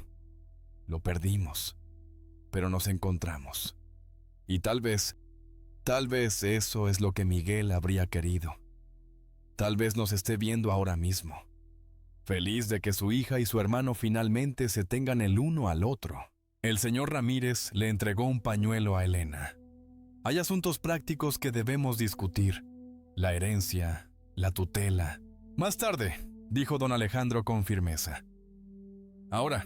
Speaker 1: «Lo perdimos, pero nos encontramos. Y tal vez Tal vez eso es lo que Miguel habría querido. Tal vez nos esté viendo ahora mismo, feliz de que su hija y su hermano finalmente se tengan el uno al otro. El señor Ramírez le entregó un pañuelo a Elena. Hay asuntos prácticos que debemos discutir. La herencia, la tutela. Más tarde, dijo don Alejandro con firmeza. Ahora,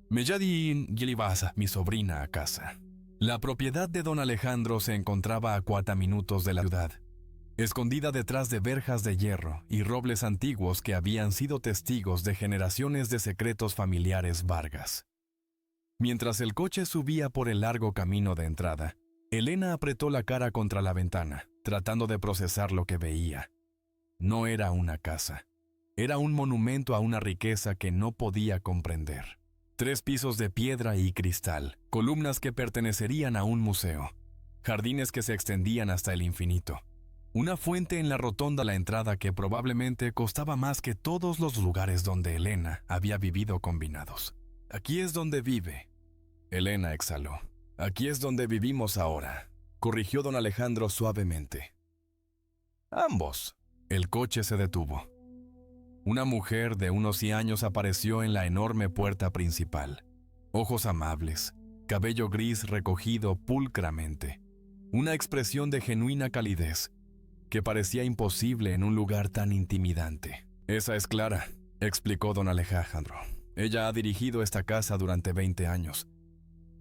Speaker 1: me lladi Gilibasa, mi sobrina, a casa. La propiedad de don Alejandro se encontraba a 4 minutos de la ciudad, escondida detrás de verjas de hierro y robles antiguos que habían sido testigos de generaciones de secretos familiares Vargas. Mientras el coche subía por el largo camino de entrada, Elena apretó la cara contra la ventana, tratando de procesar lo que veía. No era una casa. Era un monumento a una riqueza que no podía comprender. 3 pisos de piedra y cristal, columnas que pertenecerían a un museo, jardines que se extendían hasta el infinito, una fuente en la rotonda a la entrada que probablemente costaba más que todos los lugares donde Elena había vivido combinados. Aquí es donde vive. Elena exhaló. Aquí es donde vivimos ahora, corrigió don Alejandro suavemente. Ambos. El coche se detuvo. Una mujer de unos 100 años apareció en la enorme puerta principal. Ojos amables, cabello gris recogido pulcramente. Una expresión de genuina calidez que parecía imposible en un lugar tan intimidante. Esa es Clara, explicó don Alejandro. Ella ha dirigido esta casa durante 20 años.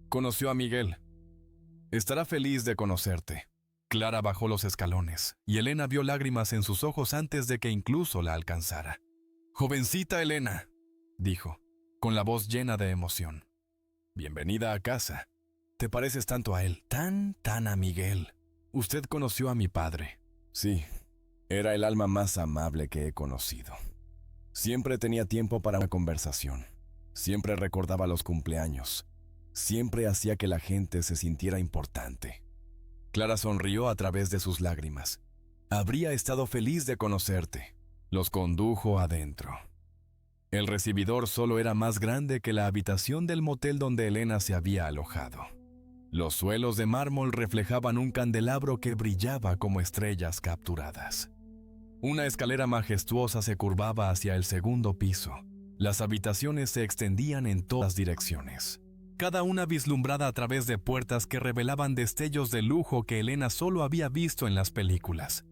Speaker 1: Conoció a Miguel. Estará feliz de conocerte. Clara bajó los escalones y Elena vio lágrimas en sus ojos antes de que incluso la alcanzara. «Jovencita Elena», dijo, con la voz llena de emoción. «Bienvenida a casa. Te pareces tanto a él, tan a Miguel. Usted conoció a mi padre». «Sí, era el alma más amable que he conocido. Siempre tenía tiempo para una conversación. Siempre recordaba los cumpleaños. Siempre hacía que la gente se sintiera importante». Clara sonrió a través de sus lágrimas. «Habría estado feliz de conocerte». Los condujo adentro. El recibidor solo era más grande que la habitación del motel donde Elena se había alojado. Los suelos de mármol reflejaban un candelabro que brillaba como estrellas capturadas. Una escalera majestuosa se curvaba hacia el segundo piso. Las habitaciones se extendían en todas direcciones, cada una vislumbrada a través de puertas que revelaban destellos de lujo que Elena solo había visto en las películas.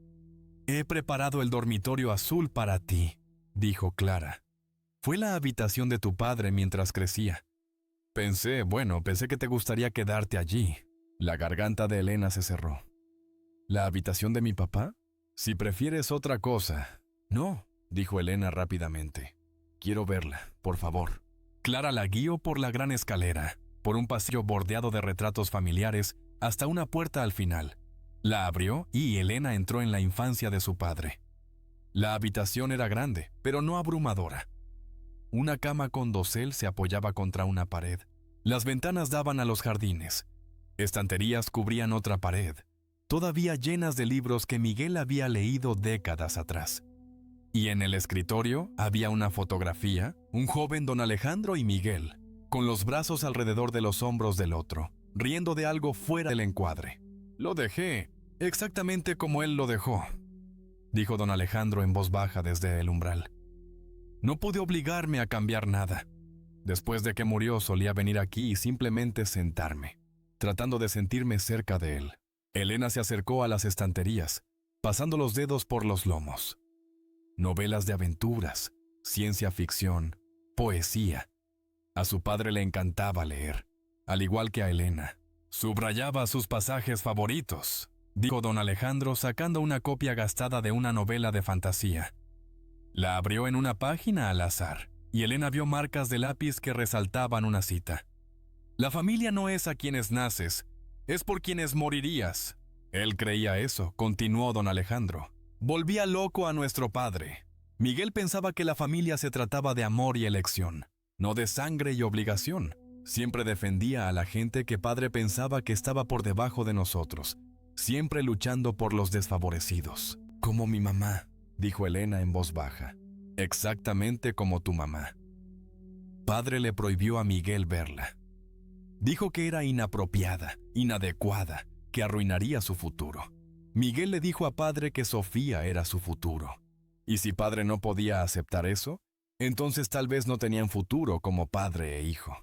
Speaker 1: «He preparado el dormitorio azul para ti», dijo Clara. «Fue la habitación de tu padre mientras crecía. Pensé que te gustaría quedarte allí». La garganta de Elena se cerró. «¿La habitación de mi papá? Si prefieres otra cosa». «No», dijo Elena rápidamente. «Quiero verla, por favor». Clara la guió por la gran escalera, por un pasillo bordeado de retratos familiares, hasta una puerta al final. La abrió y Elena entró en la infancia de su padre. La habitación era grande, pero no abrumadora. Una cama con dosel se apoyaba contra una pared. Las ventanas daban a los jardines. Estanterías cubrían otra pared, todavía llenas de libros que Miguel había leído décadas atrás. Y en el escritorio había una fotografía, un joven don Alejandro y Miguel, con los brazos alrededor de los hombros del otro, riendo de algo fuera del encuadre. «Lo dejé, exactamente como él lo dejó», dijo don Alejandro en voz baja desde el umbral. «No pude obligarme a cambiar nada. Después de que murió solía venir aquí y simplemente sentarme, tratando de sentirme cerca de él». Elena se acercó a las estanterías, pasando los dedos por los lomos. Novelas de aventuras, ciencia ficción, poesía. A su padre le encantaba leer, al igual que a Elena. «Subrayaba sus pasajes favoritos», dijo don Alejandro sacando una copia gastada de una novela de fantasía. La abrió en una página al azar, y Elena vio marcas de lápiz que resaltaban una cita. «La familia no es a quienes naces, es por quienes morirías». Él creía eso, continuó don Alejandro. «Volvía loco a nuestro padre. Miguel pensaba que la familia se trataba de amor y elección, no de sangre y obligación. Siempre defendía a la gente que padre pensaba que estaba por debajo de nosotros, siempre luchando por los desfavorecidos». «Como mi mamá», dijo Elena en voz baja. «Exactamente como tu mamá». Padre le prohibió a Miguel verla. Dijo que era inapropiada, inadecuada, que arruinaría su futuro. Miguel le dijo a padre que Sofía era su futuro. Y si padre no podía aceptar eso, entonces tal vez no tenían futuro como padre e hijo.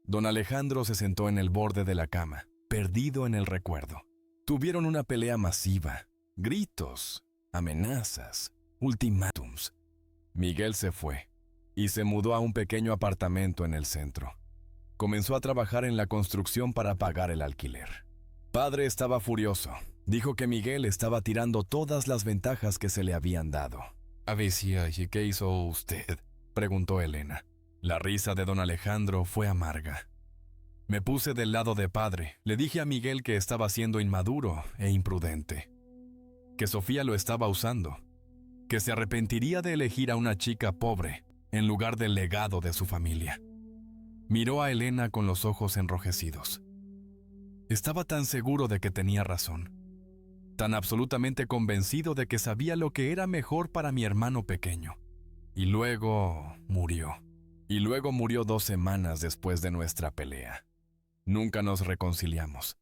Speaker 1: Don Alejandro se sentó en el borde de la cama, perdido en el recuerdo. Tuvieron una pelea masiva, gritos, amenazas, ultimátums. Miguel se fue y se mudó a un pequeño apartamento en el centro. Comenzó a trabajar en la construcción para pagar el alquiler. Padre estaba furioso. Dijo que Miguel estaba tirando todas las ventajas que se le habían dado. «Avicia, ¿y qué hizo usted?», preguntó Elena. La risa de don Alejandro fue amarga. Me puse del lado de padre. Le dije a Miguel que estaba siendo inmaduro e imprudente, que Sofía lo estaba usando, que se arrepentiría de elegir a una chica pobre en lugar del legado de su familia. Miró a Elena con los ojos enrojecidos. Estaba tan seguro de que tenía razón, tan absolutamente convencido de que sabía lo que era mejor para mi hermano pequeño. Y luego murió. Y luego murió 2 semanas después de nuestra pelea. Nunca nos reconciliamos.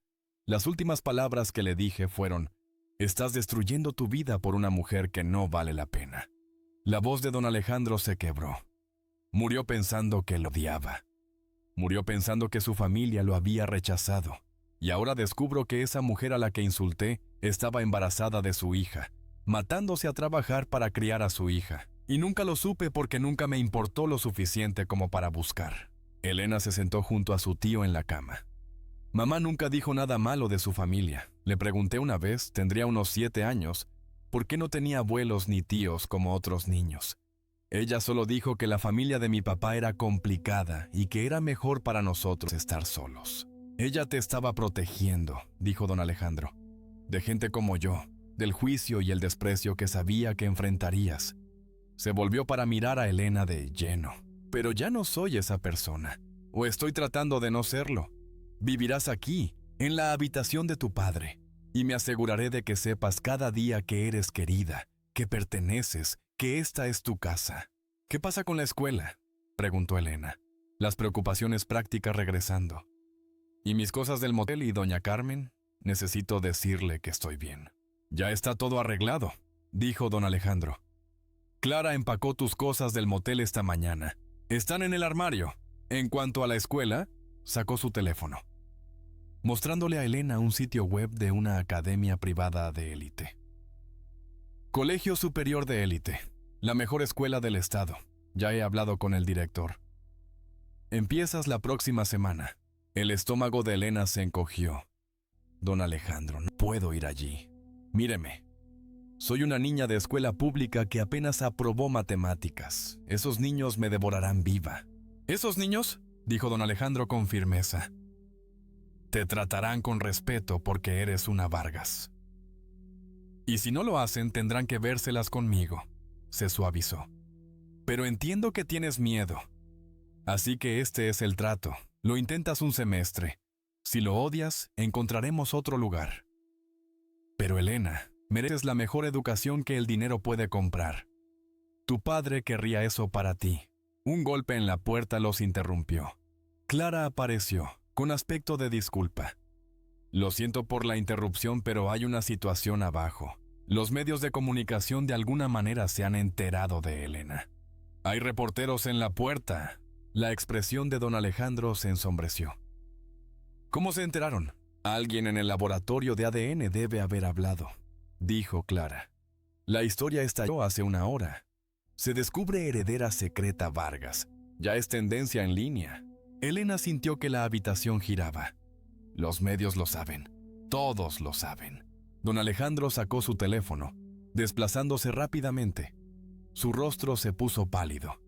Speaker 1: Las últimas palabras que le dije fueron: «Estás destruyendo tu vida por una mujer que no vale la pena». La voz de don Alejandro se quebró. Murió pensando que lo odiaba. Murió pensando que su familia lo había rechazado. Y ahora descubro que esa mujer a la que insulté estaba embarazada de su hija, matándose a trabajar para criar a su hija. Y nunca lo supe porque nunca me importó lo suficiente como para buscar. Elena se sentó junto a su tío en la cama. Mamá nunca dijo nada malo de su familia. Le pregunté una vez, tendría unos 7 años, por qué no tenía abuelos ni tíos como otros niños. Ella solo dijo que la familia de mi papá era complicada y que era mejor para nosotros estar solos. Ella te estaba protegiendo, dijo don Alejandro, de gente como yo, del juicio y el desprecio que sabía que enfrentarías. Se volvió para mirar a Elena de lleno. Pero ya no soy esa persona, o estoy tratando de no serlo. Vivirás aquí, en la habitación de tu padre, y me aseguraré de que sepas cada día que eres querida, que perteneces, que esta es tu casa. ¿Qué pasa con la escuela?, preguntó Elena, las preocupaciones prácticas regresando. ¿Y mis cosas del motel y doña Carmen? Necesito decirle que estoy bien. Ya está todo arreglado, dijo don Alejandro. Clara empacó tus cosas del motel esta mañana. Están en el armario. En cuanto a la escuela, sacó su teléfono, mostrándole a Elena un sitio web de una academia privada de élite. Colegio Superior de Élite, la mejor escuela del estado. Ya he hablado con el director. Empiezas la próxima semana. El estómago de Elena se encogió. Don Alejandro, no puedo ir allí. Míreme. Soy una niña de escuela pública que apenas aprobó matemáticas. Esos niños me devorarán viva. ¿Esos niños?, dijo don Alejandro con firmeza. Te tratarán con respeto porque eres una Vargas. Y si no lo hacen, tendrán que vérselas conmigo, se suavizó. Pero entiendo que tienes miedo. Así que este es el trato. Lo intentas un semestre. Si lo odias, encontraremos otro lugar. Pero Elena, mereces la mejor educación que el dinero puede comprar. Tu padre querría eso para ti. Un golpe en la puerta los interrumpió. Clara apareció, con aspecto de disculpa. Lo siento por la interrupción, pero hay una situación abajo. Los medios de comunicación de alguna manera se han enterado de Elena. Hay reporteros en la puerta. La expresión de don Alejandro se ensombreció. ¿Cómo se enteraron? Alguien en el laboratorio de ADN debe haber hablado, dijo Clara. La historia estalló hace una hora. Se descubre heredera secreta Vargas. Ya es tendencia en línea. Elena sintió que la habitación giraba. Los medios lo saben. Todos lo saben. Don Alejandro sacó su teléfono, desplazándose rápidamente. Su rostro se puso pálido.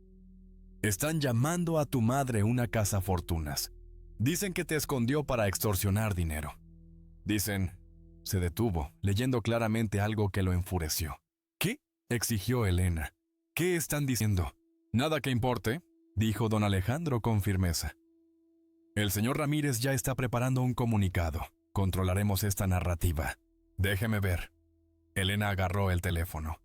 Speaker 1: Están llamando a tu madre una cazafortunas. Dicen que te escondió para extorsionar dinero. Dicen... Se detuvo, leyendo claramente algo que lo enfureció. ¿Qué?, exigió Elena. ¿Qué están diciendo? Nada que importe, dijo don Alejandro con firmeza. El señor Ramírez ya está preparando un comunicado. Controlaremos esta narrativa. Déjeme ver. Elena agarró el teléfono.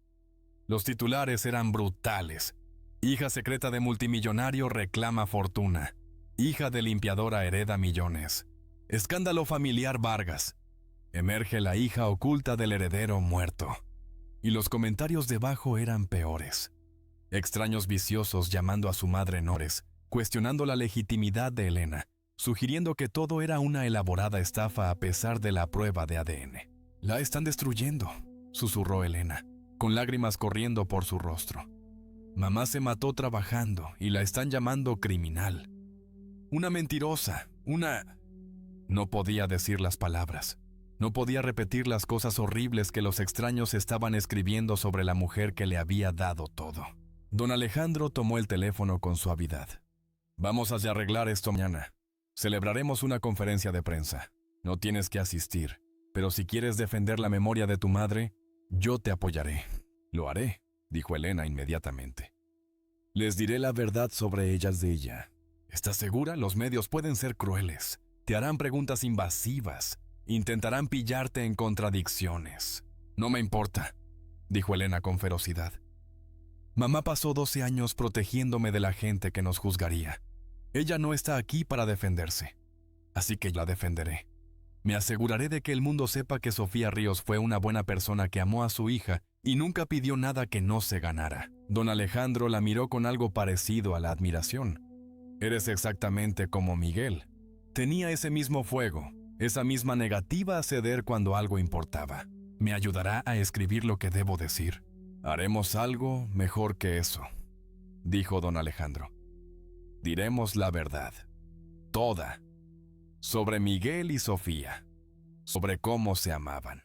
Speaker 1: Los titulares eran brutales. Hija secreta de multimillonario reclama fortuna. Hija de limpiadora hereda millones. Escándalo familiar Vargas. Emerge la hija oculta del heredero muerto. Y los comentarios debajo eran peores. Extraños viciosos llamando a su madre Nores, cuestionando la legitimidad de Elena, sugiriendo que todo era una elaborada estafa a pesar de la prueba de ADN. «La están destruyendo», susurró Elena, con lágrimas corriendo por su rostro. «Mamá se mató trabajando y la están llamando criminal. Una mentirosa, una...» No podía decir las palabras. No podía repetir las cosas horribles que los extraños estaban escribiendo sobre la mujer que le había dado todo. Don Alejandro tomó el teléfono con suavidad. «Vamos a arreglar esto mañana. Celebraremos una conferencia de prensa. No tienes que asistir, pero si quieres defender la memoria de tu madre, yo te apoyaré». «Lo haré», dijo Elena inmediatamente. «Les diré la verdad sobre ellas de ella. ¿Estás segura? Los medios pueden ser crueles. Te harán preguntas invasivas. Intentarán pillarte en contradicciones». «No me importa», dijo Elena con ferocidad. «Mamá pasó 12 años protegiéndome de la gente que nos juzgaría. Ella no está aquí para defenderse, así que la defenderé. Me aseguraré de que el mundo sepa que Sofía Ríos fue una buena persona que amó a su hija y nunca pidió nada que no se ganara». Don Alejandro la miró con algo parecido a la admiración. «Eres exactamente como Miguel. Tenía ese mismo fuego, esa misma negativa a ceder cuando algo importaba. ¿Me ayudará a escribir lo que debo decir?» «Haremos algo mejor que eso», dijo don Alejandro. «Diremos la verdad, toda, sobre Miguel y Sofía, sobre cómo se amaban,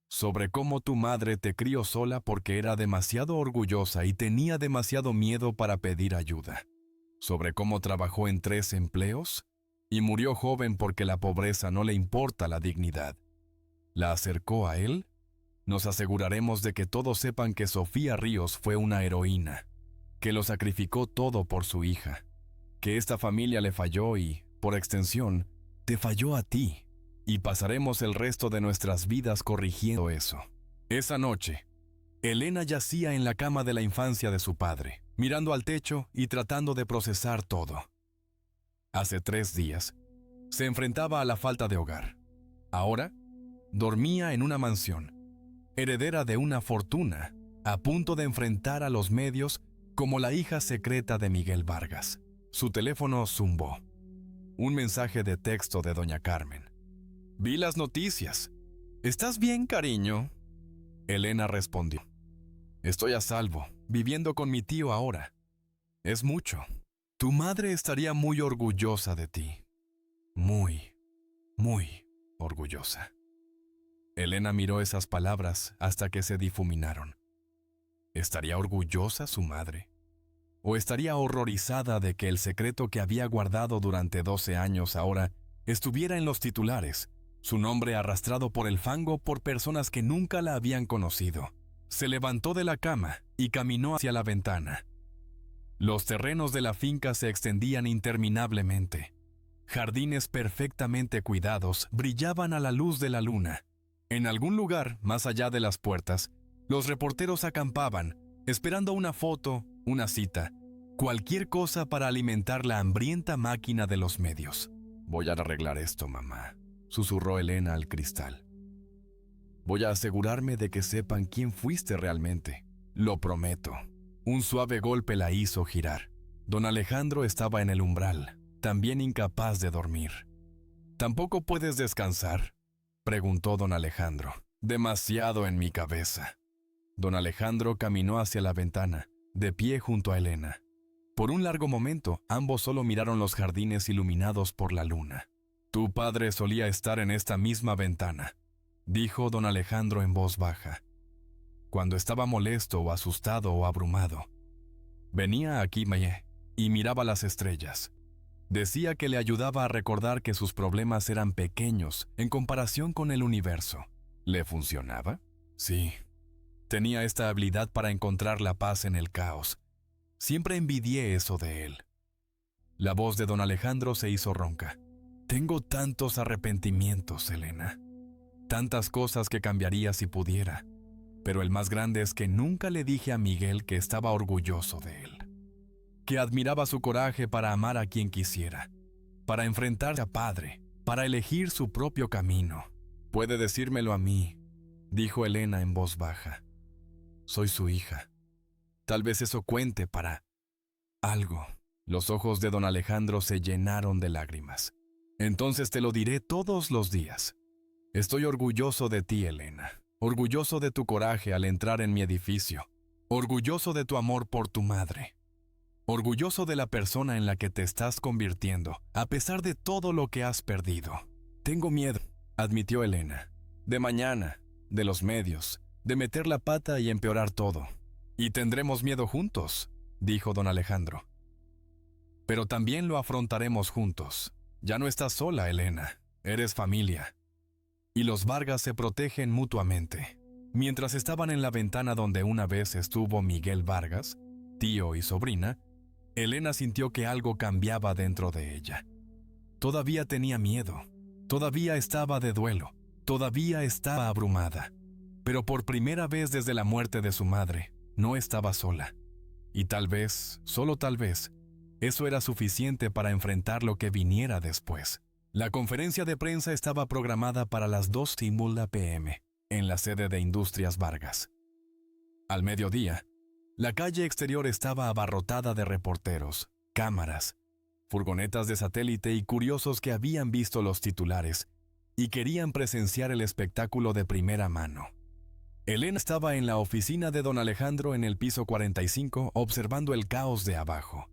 Speaker 1: sobre cómo tu madre te crió sola porque era demasiado orgullosa y tenía demasiado miedo para pedir ayuda, sobre cómo trabajó en 3 empleos y murió joven porque la pobreza no le importa la dignidad. La acercó a él. Nos aseguraremos de que todos sepan que Sofía Ríos fue una heroína, que lo sacrificó todo por su hija, que esta familia le falló y, por extensión, te falló a ti, y pasaremos el resto de nuestras vidas corrigiendo eso». Esa noche, Elena yacía en la cama de la infancia de su padre, mirando al techo y tratando de procesar todo. Hace 3 días, se enfrentaba a la falta de hogar. Ahora, dormía en una mansión, heredera de una fortuna, a punto de enfrentar a los medios como la hija secreta de Miguel Vargas. Su teléfono zumbó. Un mensaje de texto de doña Carmen. «Vi las noticias. ¿Estás bien, cariño?». Elena respondió. «Estoy a salvo, viviendo con mi tío ahora. Es mucho. Tu madre estaría muy orgullosa de ti. Muy, muy orgullosa». Elena miró esas palabras hasta que se difuminaron. ¿Estaría orgullosa su madre? ¿O estaría horrorizada de que el secreto que había guardado durante 12 años ahora estuviera en los titulares, su nombre arrastrado por el fango por personas que nunca la habían conocido? Se levantó de la cama y caminó hacia la ventana. Los terrenos de la finca se extendían interminablemente. Jardines perfectamente cuidados brillaban a la luz de la luna. En algún lugar, más allá de las puertas, los reporteros acampaban, esperando una foto, una cita, cualquier cosa para alimentar la hambrienta máquina de los medios. «Voy a arreglar esto, mamá», susurró Elena al cristal. «Voy a asegurarme de que sepan quién fuiste realmente. Lo prometo». Un suave golpe la hizo girar. Don Alejandro estaba en el umbral, también incapaz de dormir. «¿Tampoco puedes descansar?», preguntó don Alejandro. «Demasiado en mi cabeza». Don Alejandro caminó hacia la ventana, de pie junto a Elena. Por un largo momento, ambos solo miraron los jardines iluminados por la luna. «Tu padre solía estar en esta misma ventana», dijo don Alejandro en voz baja. «Cuando estaba molesto o asustado o abrumado. Venía aquí y miraba las estrellas. Decía que le ayudaba a recordar que sus problemas eran pequeños en comparación con el universo». ¿Le funcionaba? Sí. Tenía esta habilidad para encontrar la paz en el caos. Siempre envidié eso de él. La voz de don Alejandro se hizo ronca. «Tengo tantos arrepentimientos, Elena. Tantas cosas que cambiaría si pudiera. Pero el más grande es que nunca le dije a Miguel que estaba orgulloso de él. Que admiraba su coraje para amar a quien quisiera. Para enfrentarse a padre. Para elegir su propio camino. Puede decírmelo a mí, dijo Elena en voz baja. Soy su hija. Tal vez eso cuente para algo. Los ojos de don Alejandro se llenaron de lágrimas. Entonces te lo diré todos los días. Estoy orgulloso de ti, Elena. Orgulloso de tu coraje al entrar en mi edificio. Orgulloso de tu amor por tu madre. Orgulloso de la persona en la que te estás convirtiendo, a pesar de todo lo que has perdido. Tengo miedo, admitió Elena. De mañana, de los medios, de meter la pata y empeorar todo. Y tendremos miedo juntos, dijo don Alejandro. Pero también lo afrontaremos juntos. Ya no estás sola, Elena. Eres familia. Y los Vargas se protegen mutuamente. Mientras estaban en la ventana donde una vez estuvo Miguel Vargas, tío y sobrina, Elena sintió que algo cambiaba dentro de ella. Todavía tenía miedo. Todavía estaba de duelo. Todavía estaba abrumada. Pero por primera vez desde la muerte de su madre, no estaba sola. Y tal vez, solo tal vez, eso era suficiente para enfrentar lo que viniera después. La conferencia de prensa estaba programada para las 2:00 p.m. en la sede de Industrias Vargas. Al mediodía, la calle exterior estaba abarrotada de reporteros, cámaras, furgonetas de satélite y curiosos que habían visto los titulares y querían presenciar el espectáculo de primera mano. Elena estaba en la oficina de don Alejandro en el piso 45 observando el caos de abajo,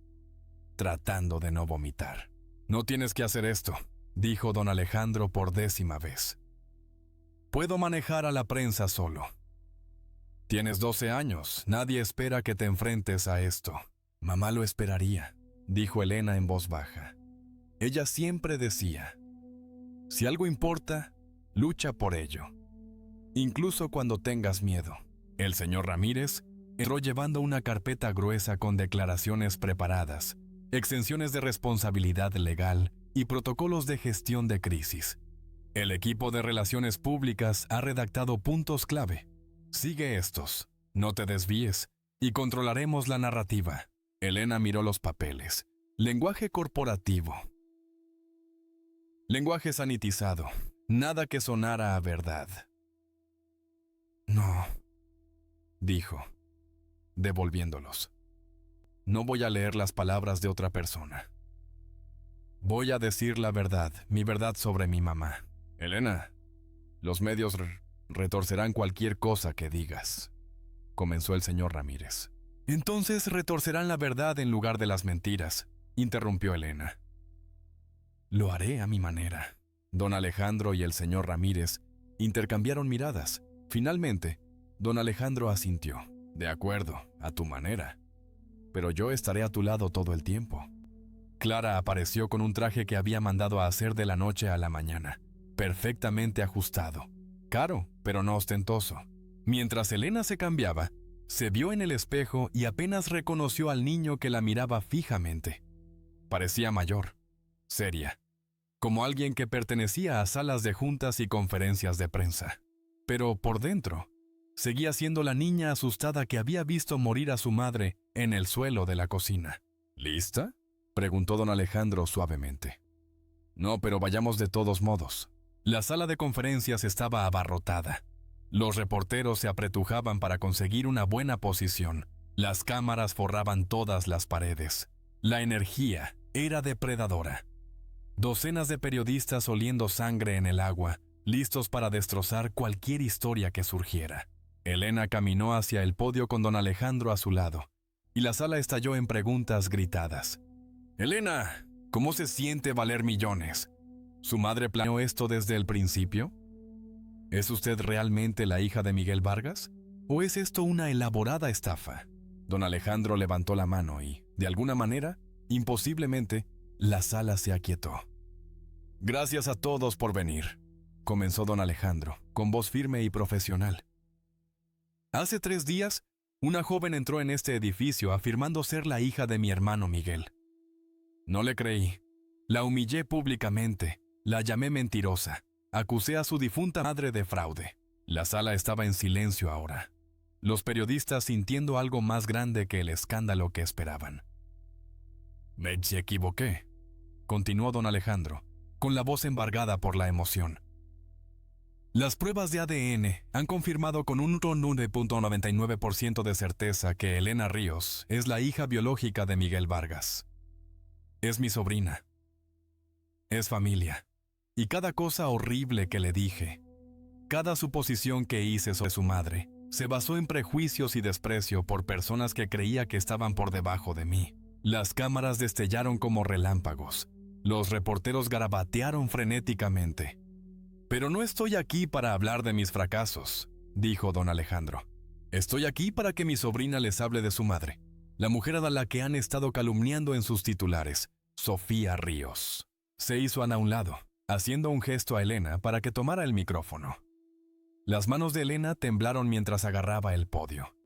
Speaker 1: tratando de no vomitar. No tienes que hacer esto, dijo don Alejandro por 10ª vez. Puedo manejar a la prensa solo. Tienes 12 años, nadie espera que te enfrentes a esto. Mamá lo esperaría, dijo Elena en voz baja. Ella siempre decía, si algo importa, lucha por ello. Incluso cuando tengas miedo. El señor Ramírez entró llevando una carpeta gruesa con declaraciones preparadas, exenciones de responsabilidad legal y protocolos de gestión de crisis. El equipo de relaciones públicas ha redactado puntos clave. Sigue estos, no te desvíes, y controlaremos la narrativa. Elena miró los papeles. Lenguaje corporativo. Lenguaje sanitizado. Nada que sonara a verdad. No, dijo, devolviéndolos. No voy a leer las palabras de otra persona. Voy a decir la verdad, mi verdad sobre mi mamá. Elena, los medios retorcerán cualquier cosa que digas, comenzó el señor Ramírez. Entonces retorcerán la verdad en lugar de las mentiras, interrumpió Elena. Lo haré a mi manera. Don Alejandro y el señor Ramírez intercambiaron miradas. Finalmente, don Alejandro asintió. De acuerdo, a tu manera. Pero yo estaré a tu lado todo el tiempo. Clara apareció con un traje que había mandado a hacer de la noche a la mañana, perfectamente ajustado. Caro, pero no ostentoso. Mientras Elena se cambiaba, se vio en el espejo y apenas reconoció al niño que la miraba fijamente. Parecía mayor, seria, como alguien que pertenecía a salas de juntas y conferencias de prensa. Pero por dentro, seguía siendo la niña asustada que había visto morir a su madre en el suelo de la cocina. ¿Lista?, preguntó don Alejandro suavemente. No, pero vayamos de todos modos. La sala de conferencias estaba abarrotada. Los reporteros se apretujaban para conseguir una buena posición. Las cámaras forraban todas las paredes. La energía era depredadora. Docenas de periodistas oliendo sangre en el agua, listos para destrozar cualquier historia que surgiera. Elena caminó hacia el podio con don Alejandro a su lado, y la sala estalló en preguntas gritadas. «Elena, ¿cómo se siente valer millones? ¿Su madre planeó esto desde el principio? ¿Es usted realmente la hija de Miguel Vargas? ¿O es esto una elaborada estafa?» Don Alejandro levantó la mano y, de alguna manera, imposiblemente, la sala se aquietó. «Gracias a todos por venir», comenzó don Alejandro, con voz firme y profesional. «Hace 3 días, una joven entró en este edificio afirmando ser la hija de mi hermano Miguel. No le creí. La humillé públicamente, la llamé mentirosa, acusé a su difunta madre de fraude. La sala estaba en silencio ahora, los periodistas sintiendo algo más grande que el escándalo que esperaban. «Me equivoqué», continuó don Alejandro, con la voz embargada por la emoción. Las pruebas de ADN han confirmado con un 99.99% de certeza que Elena Ríos es la hija biológica de Miguel Vargas. Es mi sobrina. Es familia. Y cada cosa horrible que le dije, cada suposición que hice sobre su madre, se basó en prejuicios y desprecio por personas que creía que estaban por debajo de mí. Las cámaras destellaron como relámpagos. Los reporteros garabatearon frenéticamente. Pero no estoy aquí para hablar de mis fracasos, dijo don Alejandro. Estoy aquí para que mi sobrina les hable de su madre, la mujer a la que han estado calumniando en sus titulares, Sofía Ríos. Se hizo a un lado, haciendo un gesto a Elena para que tomara el micrófono. Las manos de Elena temblaron mientras agarraba el podio.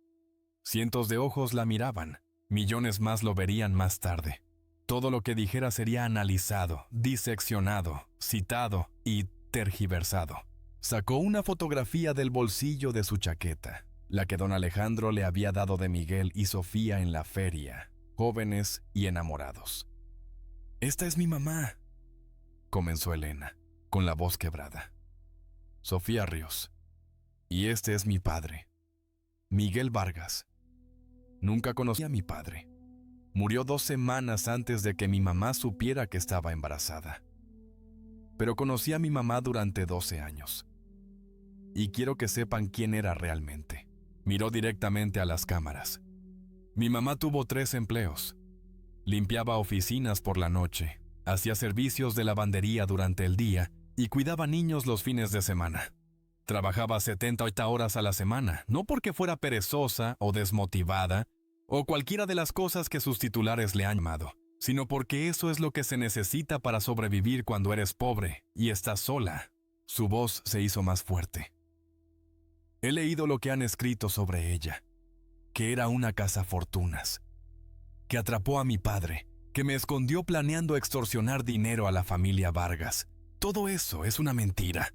Speaker 1: Cientos de ojos la miraban, millones más lo verían más tarde. Todo lo que dijera sería analizado, diseccionado, citado y tergiversado. Sacó una fotografía del bolsillo de su chaqueta, la que don Alejandro le había dado de Miguel y Sofía en la feria, jóvenes y enamorados. «Esta es mi mamá», comenzó Elena, con la voz quebrada. «Sofía Ríos. Y este es mi padre, Miguel Vargas. Nunca conocí a mi padre. Murió 2 semanas antes de que mi mamá supiera que estaba embarazada. Pero conocí a mi mamá durante 12 años. Y quiero que sepan quién era realmente». Miró directamente a las cámaras. «Mi mamá tuvo 3 empleos. Limpiaba oficinas por la noche, hacía servicios de lavandería durante el día y cuidaba niños los fines de semana. Trabajaba 70 horas a la semana, no porque fuera perezosa o desmotivada, o cualquiera de las cosas que sus titulares le han llamado, sino porque eso es lo que se necesita para sobrevivir cuando eres pobre y estás sola». Su voz se hizo más fuerte. «He leído lo que han escrito sobre ella, que era una cazafortunas, que atrapó a mi padre, que me escondió planeando extorsionar dinero a la familia Vargas. Todo eso es una mentira».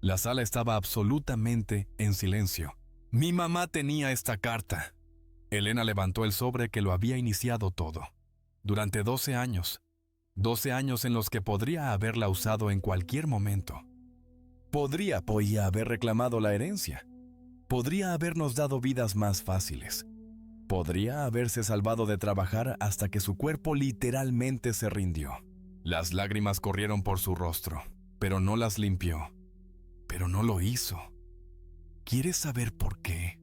Speaker 1: La sala estaba absolutamente en silencio. «Mi mamá tenía esta carta». Elena levantó el sobre que lo había iniciado todo. Durante 12 años. 12 años en los que podría haberla usado en cualquier momento. Podría haber reclamado la herencia. Podría habernos dado vidas más fáciles. Podría haberse salvado de trabajar hasta que su cuerpo literalmente se rindió. Las lágrimas corrieron por su rostro, pero no las limpió. Pero no lo hizo. ¿Quieres saber por qué?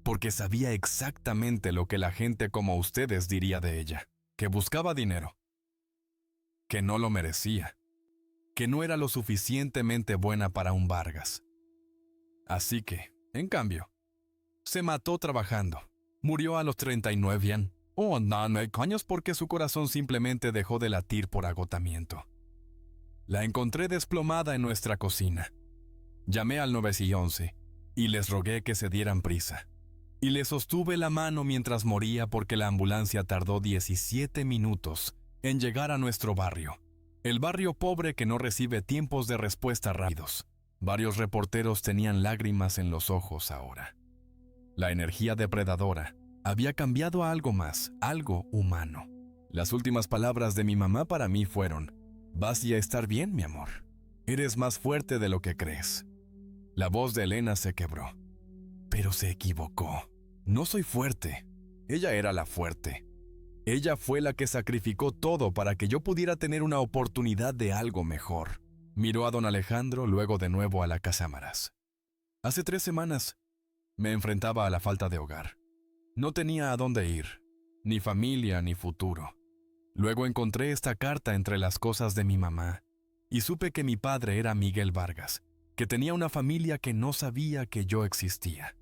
Speaker 1: Porque sabía exactamente lo que la gente como ustedes diría de ella. Que buscaba dinero. Que no lo merecía. Que no era lo suficientemente buena para un Vargas. Así que, en cambio, se mató trabajando. Murió a los 39 años porque su corazón simplemente dejó de latir por agotamiento. La encontré desplomada en nuestra cocina. Llamé al 911 y les rogué que se dieran prisa. Y le sostuve la mano mientras moría porque la ambulancia tardó 17 minutos en llegar a nuestro barrio. El barrio pobre que no recibe tiempos de respuesta rápidos. Varios reporteros tenían lágrimas en los ojos ahora. La energía depredadora había cambiado a algo más, algo humano. Las últimas palabras de mi mamá para mí fueron: «Vas a estar bien, mi amor. Eres más fuerte de lo que crees». La voz de Elena se quebró. Pero se equivocó. No soy fuerte. Ella era la fuerte. Ella fue la que sacrificó todo para que yo pudiera tener una oportunidad de algo mejor. Miró a don Alejandro, luego de nuevo a las cámaras. Hace 3 semanas me enfrentaba a la falta de hogar. No tenía a dónde ir, ni familia ni futuro. Luego encontré esta carta entre las cosas de mi mamá y supe que mi padre era Miguel Vargas, que tenía una familia que no sabía que yo existía.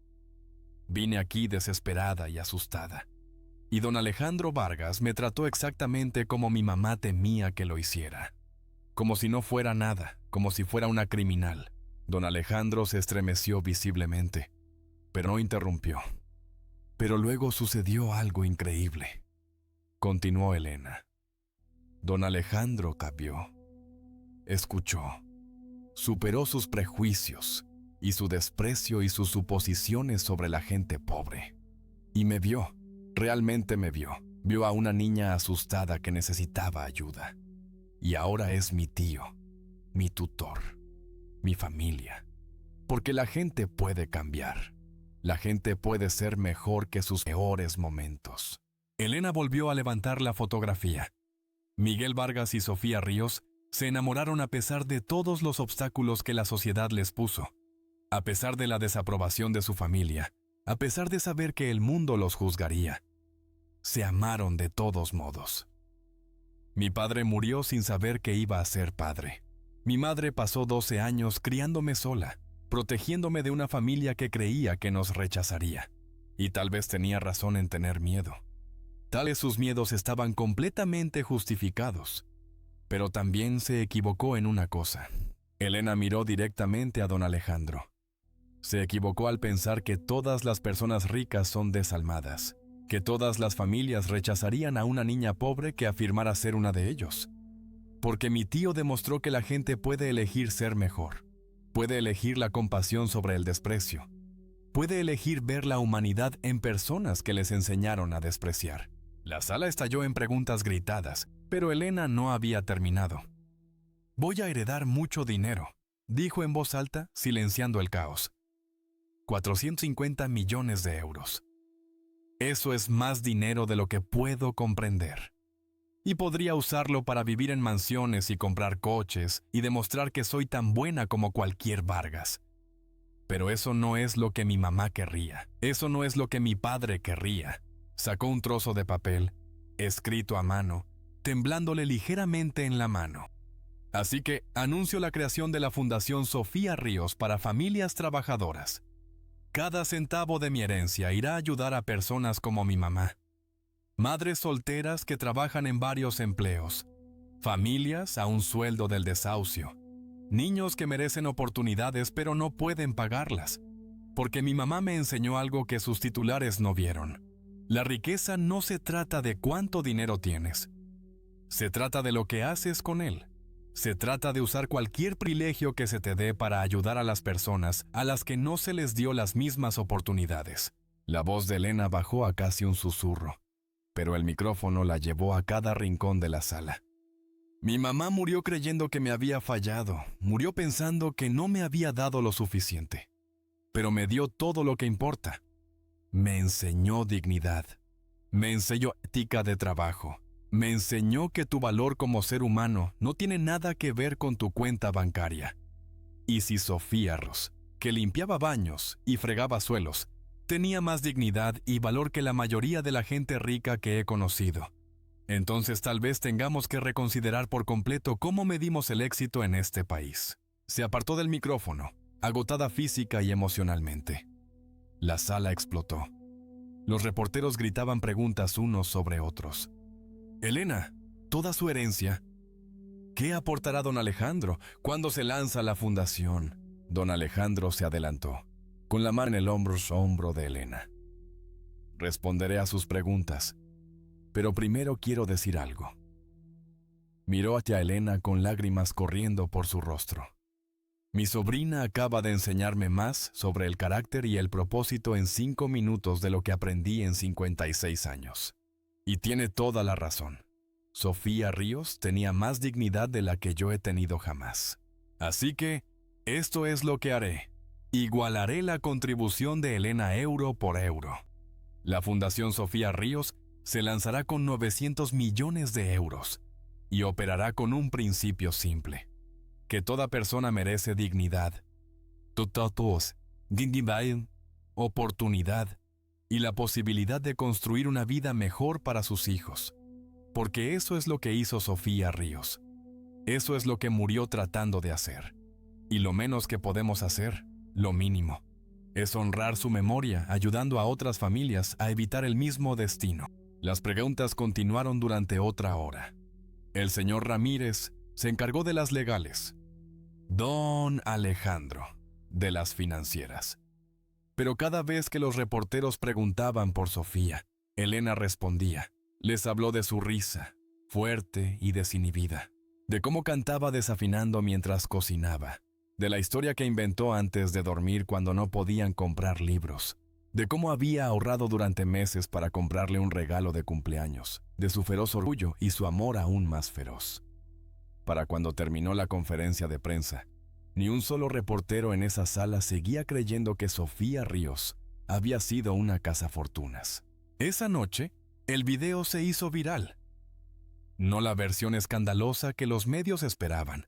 Speaker 1: Vine aquí desesperada y asustada. Y don Alejandro Vargas me trató exactamente como mi mamá temía que lo hiciera. Como si no fuera nada, como si fuera una criminal. Don Alejandro se estremeció visiblemente, pero no interrumpió. Pero luego sucedió algo increíble. Continuó Elena. Don Alejandro cambió. Escuchó. Superó sus prejuicios y su desprecio y sus suposiciones sobre la gente pobre. Y me vio. Realmente me vio. Vio a una niña asustada que necesitaba ayuda. Y ahora es mi tío, mi tutor. mi familia. Porque la gente puede cambiar. La gente puede ser mejor que sus peores momentos. Elena volvió a levantar la fotografía. Miguel Vargas y Sofía Ríos se enamoraron a pesar de todos los obstáculos que la sociedad les puso, a pesar de la desaprobación de su familia, a pesar de saber que el mundo los juzgaría. Se amaron de todos modos. Mi padre murió sin saber que iba a ser padre. Mi madre pasó 12 años criándome sola, protegiéndome de una familia que creía que nos rechazaría. Y tal vez tenía razón en tener miedo. Tal vez sus miedos estaban completamente justificados. Pero también se equivocó en una cosa. Elena miró directamente a don Alejandro. Se equivocó al pensar que todas las personas ricas son desalmadas, que todas las familias rechazarían a una niña pobre que afirmara ser una de ellos. Porque mi tío demostró que la gente puede elegir ser mejor, puede elegir la compasión sobre el desprecio, puede elegir ver la humanidad en personas que les enseñaron a despreciar. La sala estalló en preguntas gritadas, pero Elena no había terminado. «Voy a heredar mucho dinero», dijo en voz alta, silenciando el caos. 450 millones de euros. Eso es más dinero de lo que puedo comprender. Y podría usarlo para vivir en mansiones y comprar coches y demostrar que soy tan buena como cualquier Vargas. Pero eso no es lo que mi mamá querría. Eso no es lo que mi padre querría. Sacó un trozo de papel, escrito a mano, temblándole ligeramente en la mano. Así que anuncio la creación de la Fundación Sofía Ríos para familias trabajadoras. Cada centavo de mi herencia irá a ayudar a personas como mi mamá. Madres solteras que trabajan en varios empleos. Familias a un sueldo del desahucio. Niños que merecen oportunidades pero no pueden pagarlas. Porque mi mamá me enseñó algo que sus titulares no vieron. La riqueza no se trata de cuánto dinero tienes. Se trata de lo que haces con él. Se trata de usar cualquier privilegio que se te dé para ayudar a las personas a las que no se les dio las mismas oportunidades. La voz de Elena bajó a casi un susurro, pero el micrófono la llevó a cada rincón de la sala. Mi mamá murió creyendo que me había fallado, murió pensando que no me había dado lo suficiente, pero me dio todo lo que importa. Me enseñó dignidad, me enseñó ética de trabajo, me enseñó que tu valor como ser humano no tiene nada que ver con tu cuenta bancaria. Y si Sofía Ríos, que limpiaba baños y fregaba suelos, tenía más dignidad y valor que la mayoría de la gente rica que he conocido, entonces tal vez tengamos que reconsiderar por completo cómo medimos el éxito en este país. Se apartó del micrófono, agotada física y emocionalmente. La sala explotó. Los reporteros gritaban preguntas unos sobre otros. Elena, toda su herencia. ¿Qué aportará don Alejandro cuando se lanza la fundación? Don Alejandro se adelantó, con la mano en el hombro de Elena. Responderé a sus preguntas, pero primero quiero decir algo. Miró hacia Elena con lágrimas corriendo por su rostro. Mi sobrina acaba de enseñarme más sobre el carácter y el propósito en 5 minutos de lo que aprendí en 56 años. Y tiene toda la razón. Sofía Ríos tenía más dignidad de la que yo he tenido jamás. Así que, esto es lo que haré. Igualaré la contribución de Elena euro por euro. La Fundación Sofía Ríos se lanzará con 900 millones de euros y operará con un principio simple. Que toda persona merece dignidad, todos, dignidad, oportunidad y la posibilidad de construir una vida mejor para sus hijos. Porque eso es lo que hizo Sofía Ríos. Eso es lo que murió tratando de hacer. Y lo menos que podemos hacer, lo mínimo, es honrar su memoria ayudando a otras familias a evitar el mismo destino. Las preguntas continuaron durante otra hora. El señor Ramírez se encargó de las legales. Don Alejandro, de las financieras. Pero cada vez que los reporteros preguntaban por Sofía, Elena respondía. Les habló de su risa, fuerte y desinhibida, de cómo cantaba desafinando mientras cocinaba, de la historia que inventó antes de dormir cuando no podían comprar libros, de cómo había ahorrado durante meses para comprarle un regalo de cumpleaños, de su feroz orgullo y su amor aún más feroz. Para cuando terminó la conferencia de prensa, Ni un solo reportero en esa sala seguía creyendo que Sofía Ríos había sido una cazafortunas. Esa noche, el video se hizo viral. No la versión escandalosa que los medios esperaban,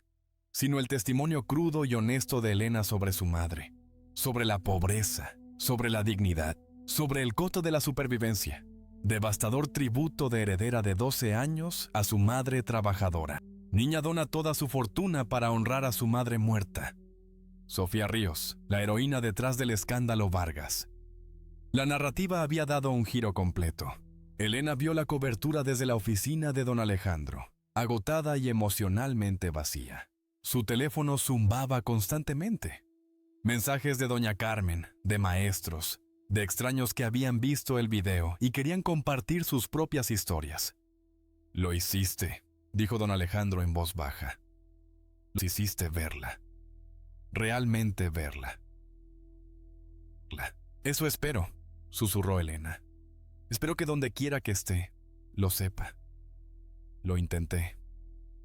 Speaker 1: sino el testimonio crudo y honesto de Elena sobre su madre, sobre la pobreza, sobre la dignidad, sobre el costo de la supervivencia. Devastador tributo de heredera de 12 años a su madre trabajadora. Niña dona toda su fortuna para honrar a su madre muerta. Sofía Ríos, la heroína detrás del escándalo Vargas. La narrativa había dado un giro completo. Elena vio la cobertura desde la oficina de don Alejandro, agotada y emocionalmente vacía. Su teléfono zumbaba constantemente. Mensajes de doña Carmen, de maestros, de extraños que habían visto el video y querían compartir sus propias historias. «Lo hiciste», dijo don Alejandro en voz baja. «Lo hiciste verla. Realmente verla». «Eso espero», susurró Elena. «Espero que donde quiera que esté, lo sepa». «Lo intenté».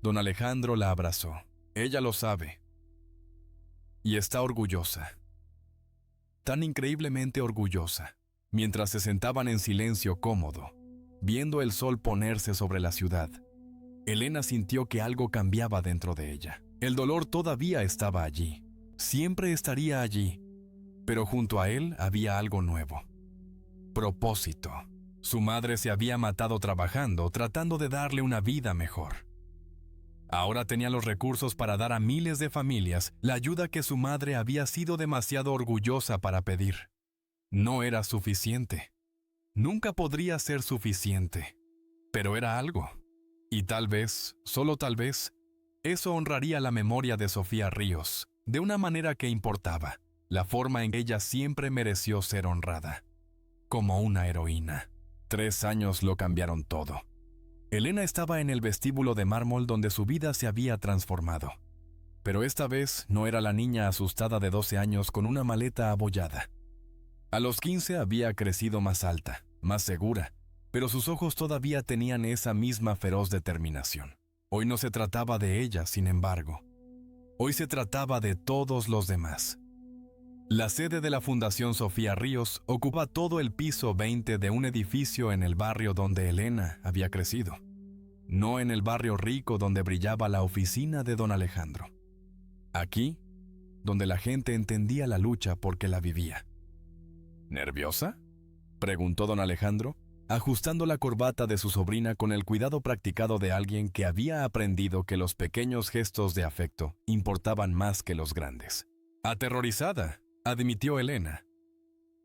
Speaker 1: Don Alejandro la abrazó. «Ella lo sabe. Y está orgullosa. Tan increíblemente orgullosa». Mientras se sentaban en silencio cómodo, viendo el sol ponerse sobre la ciudad, Elena sintió que algo cambiaba dentro de ella. El dolor todavía estaba allí. Siempre estaría allí. Pero junto a él había algo nuevo. Propósito. Su madre se había matado trabajando, tratando de darle una vida mejor. Ahora tenía los recursos para dar a miles de familias la ayuda que su madre había sido demasiado orgullosa para pedir. No era suficiente. Nunca podría ser suficiente. Pero era algo. Y tal vez, solo tal vez, eso honraría la memoria de Sofía Ríos, de una manera que importaba, la forma en que ella siempre mereció ser honrada. Como una heroína. 3 años lo cambiaron todo. Elena estaba en el vestíbulo de mármol donde su vida se había transformado. Pero esta vez no era la niña asustada de 12 años con una maleta abollada. A los 15 había crecido más alta, más segura, pero sus ojos todavía tenían esa misma feroz determinación. Hoy no se trataba de ella, sin embargo. Hoy se trataba de todos los demás. La sede de la Fundación Sofía Ríos ocupaba todo el piso 20 de un edificio en el barrio donde Elena había crecido. No en el barrio rico donde brillaba la oficina de don Alejandro. Aquí, donde la gente entendía la lucha porque la vivía. ¿Nerviosa?, preguntó don Alejandro, ajustando la corbata de su sobrina con el cuidado practicado de alguien que había aprendido que los pequeños gestos de afecto importaban más que los grandes. Aterrorizada, admitió Elena.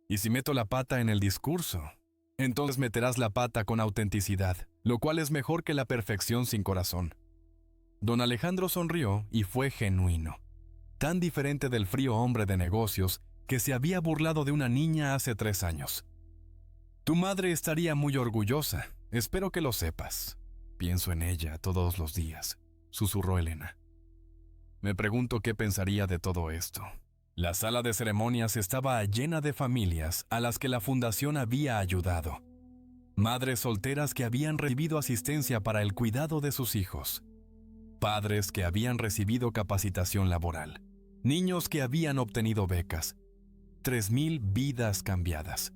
Speaker 1: «Y si meto la pata en el discurso, entonces meterás la pata con autenticidad, lo cual es mejor que la perfección sin corazón». Don Alejandro sonrió y fue genuino, tan diferente del frío hombre de negocios que se había burlado de una niña hace 3 años. «Tu madre estaría muy orgullosa, espero que lo sepas. Pienso en ella todos los días», susurró Elena. «Me pregunto qué pensaría de todo esto». La sala de ceremonias estaba llena de familias a las que la fundación había ayudado. Madres solteras que habían recibido asistencia para el cuidado de sus hijos. Padres que habían recibido capacitación laboral. Niños que habían obtenido becas. 3,000 vidas cambiadas.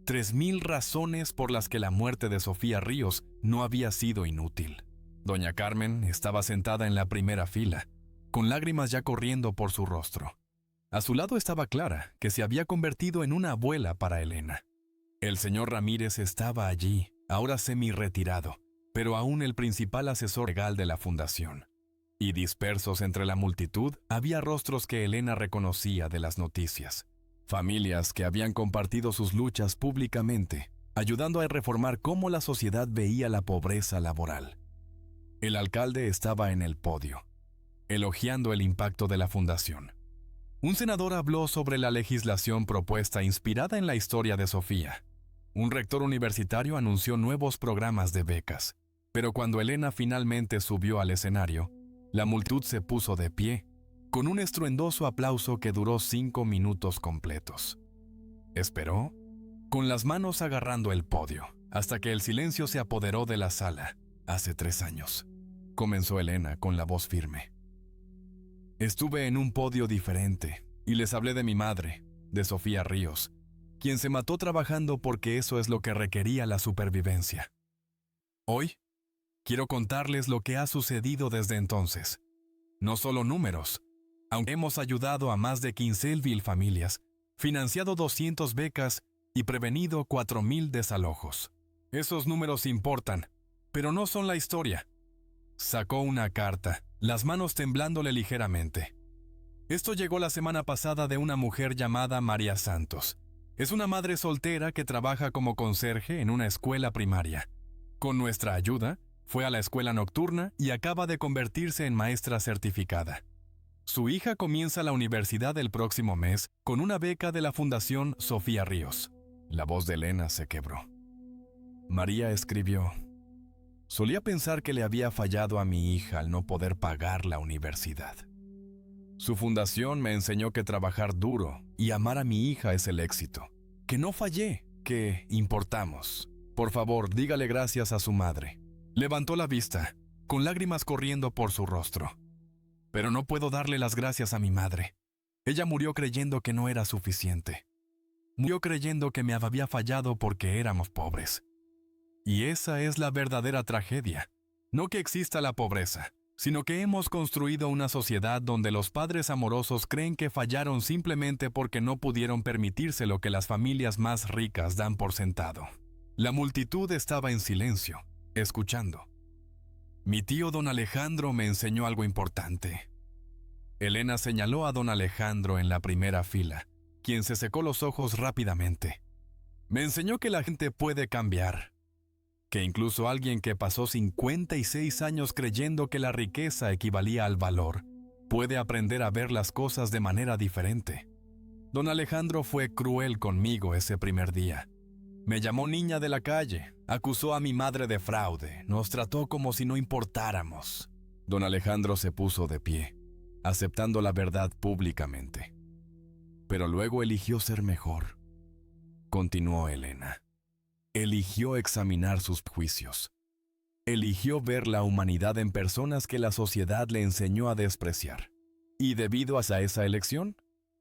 Speaker 1: 3,000 razones por las que la muerte de Sofía Ríos no había sido inútil. Doña Carmen estaba sentada en la primera fila, con lágrimas ya corriendo por su rostro. A su lado estaba Clara, que se había convertido en una abuela para Elena. El señor Ramírez estaba allí, ahora semi-retirado, pero aún el principal asesor legal de la fundación. Y dispersos entre la multitud había rostros que Elena reconocía de las noticias. Familias que habían compartido sus luchas públicamente, ayudando a reformar cómo la sociedad veía la pobreza laboral. El alcalde estaba en el podio, elogiando el impacto de la fundación. Un senador habló sobre la legislación propuesta inspirada en la historia de Sofía. Un rector universitario anunció nuevos programas de becas. Pero cuando Elena finalmente subió al escenario, la multitud se puso de pie, con un estruendoso aplauso que duró 5 minutos completos. Esperó, con las manos agarrando el podio, hasta que el silencio se apoderó de la sala. Hace 3 años, comenzó Elena con la voz firme. Estuve en un podio diferente y les hablé de mi madre, de Sofía Ríos, quien se mató trabajando porque eso es lo que requería la supervivencia. Hoy, quiero contarles lo que ha sucedido desde entonces. No solo números, aunque hemos ayudado a más de 15,000 familias, financiado 200 becas y prevenido 4,000 desalojos. Esos números importan, pero no son la historia. Sacó una carta, las manos temblándole ligeramente. Esto llegó la semana pasada de una mujer llamada María Santos. Es una madre soltera que trabaja como conserje en una escuela primaria. Con nuestra ayuda, fue a la escuela nocturna y acaba de convertirse en maestra certificada. Su hija comienza la universidad el próximo mes con una beca de la Fundación Sofía Ríos. La voz de Elena se quebró. María escribió: solía pensar que le había fallado a mi hija al no poder pagar la universidad. Su fundación me enseñó que trabajar duro y amar a mi hija es el éxito. Que no fallé, que importamos. Por favor, dígale gracias a su madre. Levantó la vista, con lágrimas corriendo por su rostro. Pero no puedo darle las gracias a mi madre. Ella murió creyendo que no era suficiente. Murió creyendo que me había fallado porque éramos pobres. Y esa es la verdadera tragedia. No que exista la pobreza, sino que hemos construido una sociedad donde los padres amorosos creen que fallaron simplemente porque no pudieron permitirse lo que las familias más ricas dan por sentado. La multitud estaba en silencio, escuchando. Mi tío don Alejandro me enseñó algo importante. Elena señaló a don Alejandro en la primera fila, quien se secó los ojos rápidamente. Me enseñó que la gente puede cambiar, que incluso alguien que pasó 56 años creyendo que la riqueza equivalía al valor, puede aprender a ver las cosas de manera diferente. Don Alejandro fue cruel conmigo ese primer día. Me llamó niña de la calle, acusó a mi madre de fraude, nos trató como si no importáramos. Don Alejandro se puso de pie, aceptando la verdad públicamente. Pero luego eligió ser mejor. Continuó Elena. Eligió examinar sus juicios. Eligió ver la humanidad en personas que la sociedad le enseñó a despreciar. Y debido a esa elección,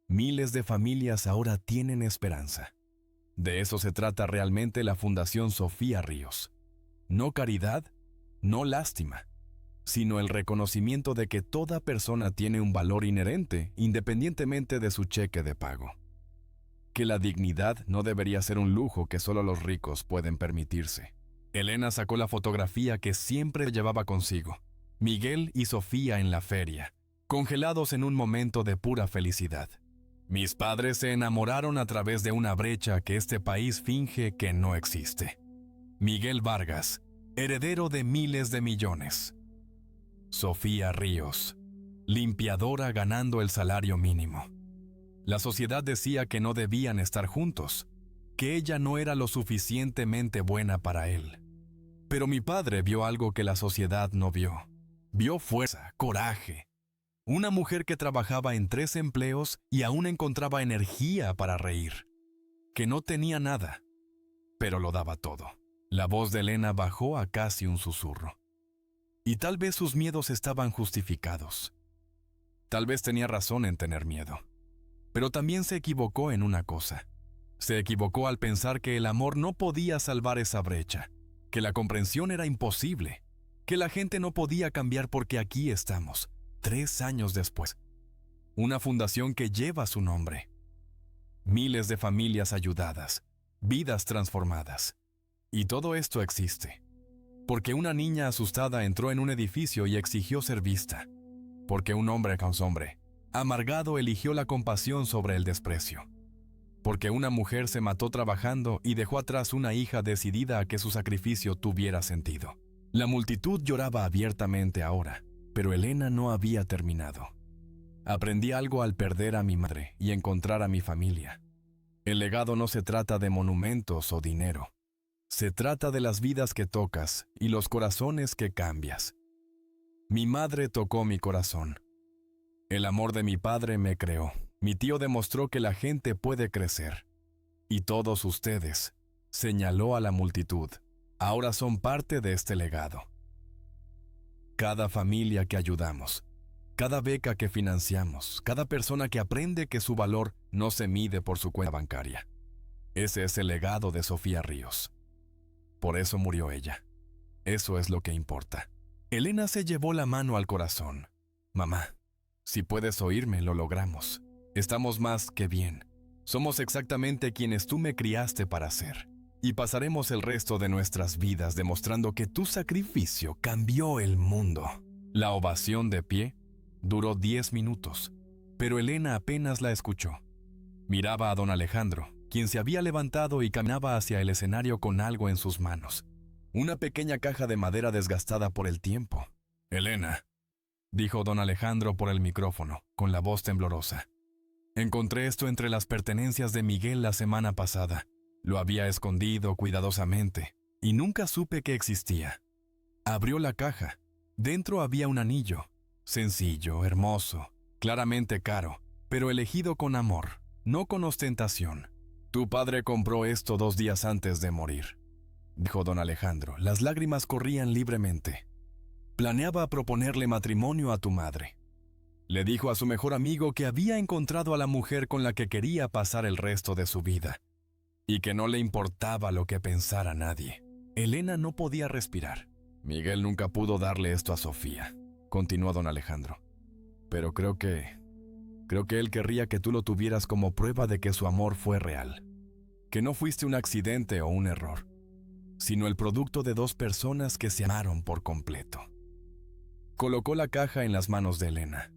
Speaker 1: miles de familias ahora tienen esperanza. De eso se trata realmente la Fundación Sofía Ríos. No caridad, no lástima, sino el reconocimiento de que toda persona tiene un valor inherente independientemente de su cheque de pago. Que la dignidad no debería ser un lujo que solo los ricos pueden permitirse. Elena sacó la fotografía que siempre llevaba consigo. Miguel y Sofía en la feria, congelados en un momento de pura felicidad. Mis padres se enamoraron a través de una brecha que este país finge que no existe. Miguel Vargas, heredero de miles de millones. Sofía Ríos, limpiadora ganando el salario mínimo. La sociedad decía que no debían estar juntos, que ella no era lo suficientemente buena para él. Pero mi padre vio algo que la sociedad no vio. Vio fuerza, coraje. Una mujer que trabajaba en 3 empleos y aún encontraba energía para reír. Que no tenía nada, pero lo daba todo. La voz de Elena bajó a casi un susurro. Y tal vez sus miedos estaban justificados. Tal vez tenía razón en tener miedo. Pero también se equivocó en una cosa. Se equivocó al pensar que el amor no podía salvar esa brecha, que la comprensión era imposible, que la gente no podía cambiar porque aquí estamos, 3 años después. Una fundación que lleva su nombre. Miles de familias ayudadas, vidas transformadas. Y todo esto existe. Porque una niña asustada entró en un edificio y exigió ser vista. Porque un hombre cansombre, amargado, eligió la compasión sobre el desprecio. Porque una mujer se mató trabajando y dejó atrás una hija decidida a que su sacrificio tuviera sentido. La multitud lloraba abiertamente ahora, pero Elena no había terminado. Aprendí algo al perder a mi madre y encontrar a mi familia. El legado no se trata de monumentos o dinero. Se trata de las vidas que tocas y los corazones que cambias. Mi madre tocó mi corazón. El amor de mi padre me creó. Mi tío demostró que la gente puede crecer. Y todos ustedes, señaló a la multitud, ahora son parte de este legado. Cada familia que ayudamos, Cada beca que financiamos, cada persona que aprende que su valor no se mide por su cuenta bancaria. Ese es el legado de Sofía Ríos. Por eso murió ella. Eso es lo que importa. Elena se llevó la mano al corazón. Mamá, si puedes oírme, lo logramos. Estamos más que bien. Somos exactamente quienes tú me criaste para ser. Y pasaremos el resto de nuestras vidas demostrando que tu sacrificio cambió el mundo. La ovación de pie duró 10 minutos, pero Elena apenas la escuchó. Miraba a don Alejandro, quien se había levantado y caminaba hacia el escenario con algo en sus manos. Una pequeña caja de madera desgastada por el tiempo. «Elena», dijo don Alejandro por el micrófono, con la voz temblorosa. «Encontré esto entre las pertenencias de Miguel la semana pasada. Lo había escondido cuidadosamente, y nunca supe que existía». Abrió la caja. Dentro había un anillo. Sencillo, hermoso, claramente caro, pero elegido con amor, no con ostentación. «Tu padre compró esto 2 días antes de morir», dijo don Alejandro. Las lágrimas corrían libremente. «Planeaba proponerle matrimonio a tu madre. Le dijo a su mejor amigo que había encontrado a la mujer con la que quería pasar el resto de su vida, y que no le importaba lo que pensara nadie». Elena no podía respirar. «Miguel nunca pudo darle esto a Sofía», continuó don Alejandro. «Pero creo que él querría que tú lo tuvieras como prueba de que su amor fue real. Que no fuiste un accidente o un error, sino el producto de 2 personas que se amaron por completo». Colocó la caja en las manos de Elena.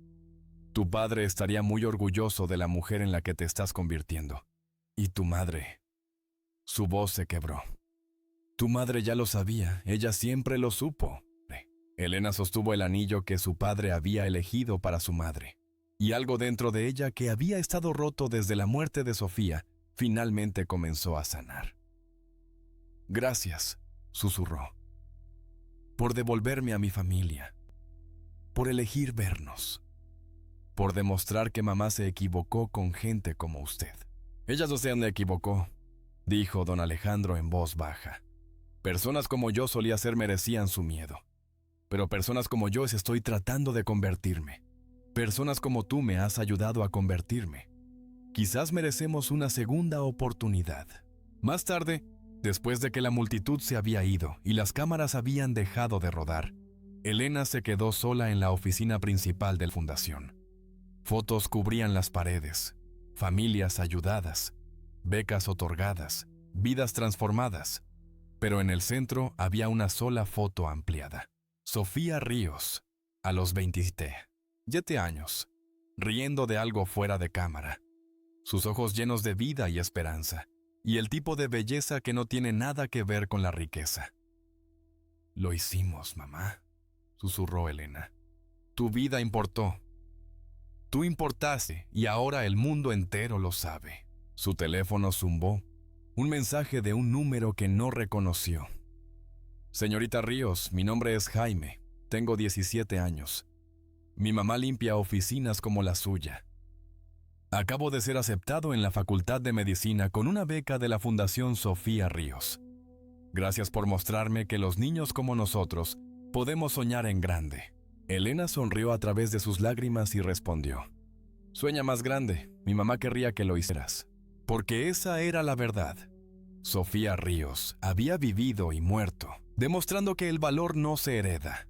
Speaker 1: «Tu padre estaría muy orgulloso de la mujer en la que te estás convirtiendo. Y tu madre». Su voz se quebró. «Tu madre ya lo sabía, ella siempre lo supo». Elena sostuvo el anillo que su padre había elegido para su madre, y algo dentro de ella que había estado roto desde la muerte de Sofía, finalmente comenzó a sanar. «Gracias», susurró, «por devolverme a mi familia, por elegir vernos, por demostrar que mamá se equivocó con gente como usted». «Ella no se equivocó», dijo don Alejandro en voz baja. «Personas como yo solía ser merecían su miedo. Pero personas como yo estoy tratando de convertirme. Personas como tú me has ayudado a convertirme. Quizás merecemos una segunda oportunidad». Más tarde, después de que la multitud se había ido y las cámaras habían dejado de rodar, Elena se quedó sola en la oficina principal de la fundación. Fotos cubrían las paredes, familias ayudadas, becas otorgadas, vidas transformadas. Pero en el centro había una sola foto ampliada. Sofía Ríos, a los 27 años, riendo de algo fuera de cámara, sus ojos llenos de vida y esperanza, y el tipo de belleza que no tiene nada que ver con la riqueza. «Lo hicimos, mamá», susurró Elena. «Tu vida importó. Tú importaste y ahora el mundo entero lo sabe». Su teléfono zumbó. Un mensaje de un número que no reconoció. «Señorita Ríos, mi nombre es Jaime. Tengo 17 años. Mi mamá limpia oficinas como la suya. Acabo de ser aceptado en la Facultad de Medicina con una beca de la Fundación Sofía Ríos. Gracias por mostrarme que los niños como nosotros podemos soñar en grande». Elena sonrió a través de sus lágrimas y respondió: «Sueña más grande. Mi mamá querría que lo hicieras». Porque esa era la verdad. Sofía Ríos había vivido y muerto, demostrando que el valor no se hereda.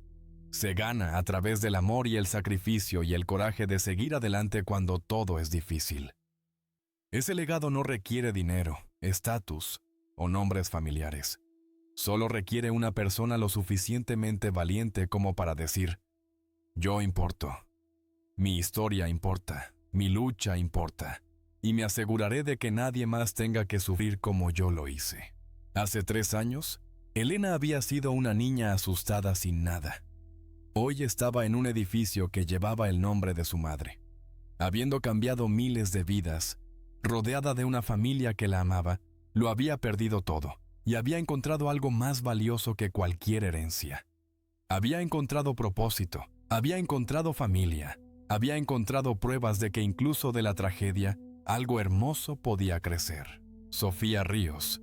Speaker 1: Se gana a través del amor y el sacrificio y el coraje de seguir adelante cuando todo es difícil. Ese legado no requiere dinero, estatus o nombres familiares. Solo requiere una persona lo suficientemente valiente como para decir: «Yo importo. Mi historia importa. Mi lucha importa. Y me aseguraré de que nadie más tenga que sufrir como yo lo hice». Hace 3 años, Elena había sido una niña asustada sin nada. Hoy estaba en un edificio que llevaba el nombre de su madre. Habiendo cambiado miles de vidas, rodeada de una familia que la amaba, lo había perdido todo y había encontrado algo más valioso que cualquier herencia. Había encontrado propósito, había encontrado familia, había encontrado pruebas de que incluso de la tragedia, algo hermoso podía crecer. Sofía Ríos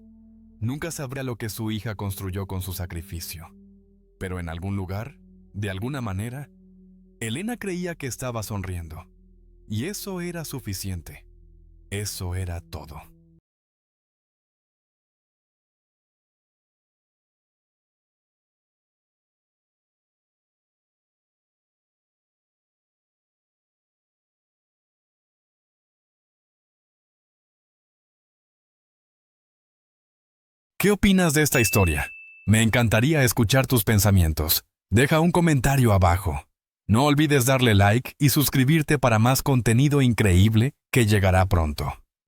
Speaker 1: nunca sabrá lo que su hija construyó con su sacrificio, pero en algún lugar, de alguna manera, Elena creía que estaba sonriendo, y eso era suficiente. Eso era todo. ¿Qué opinas de esta historia? Me encantaría escuchar tus pensamientos. Deja un comentario abajo. No olvides darle like y suscribirte para más contenido increíble que llegará pronto.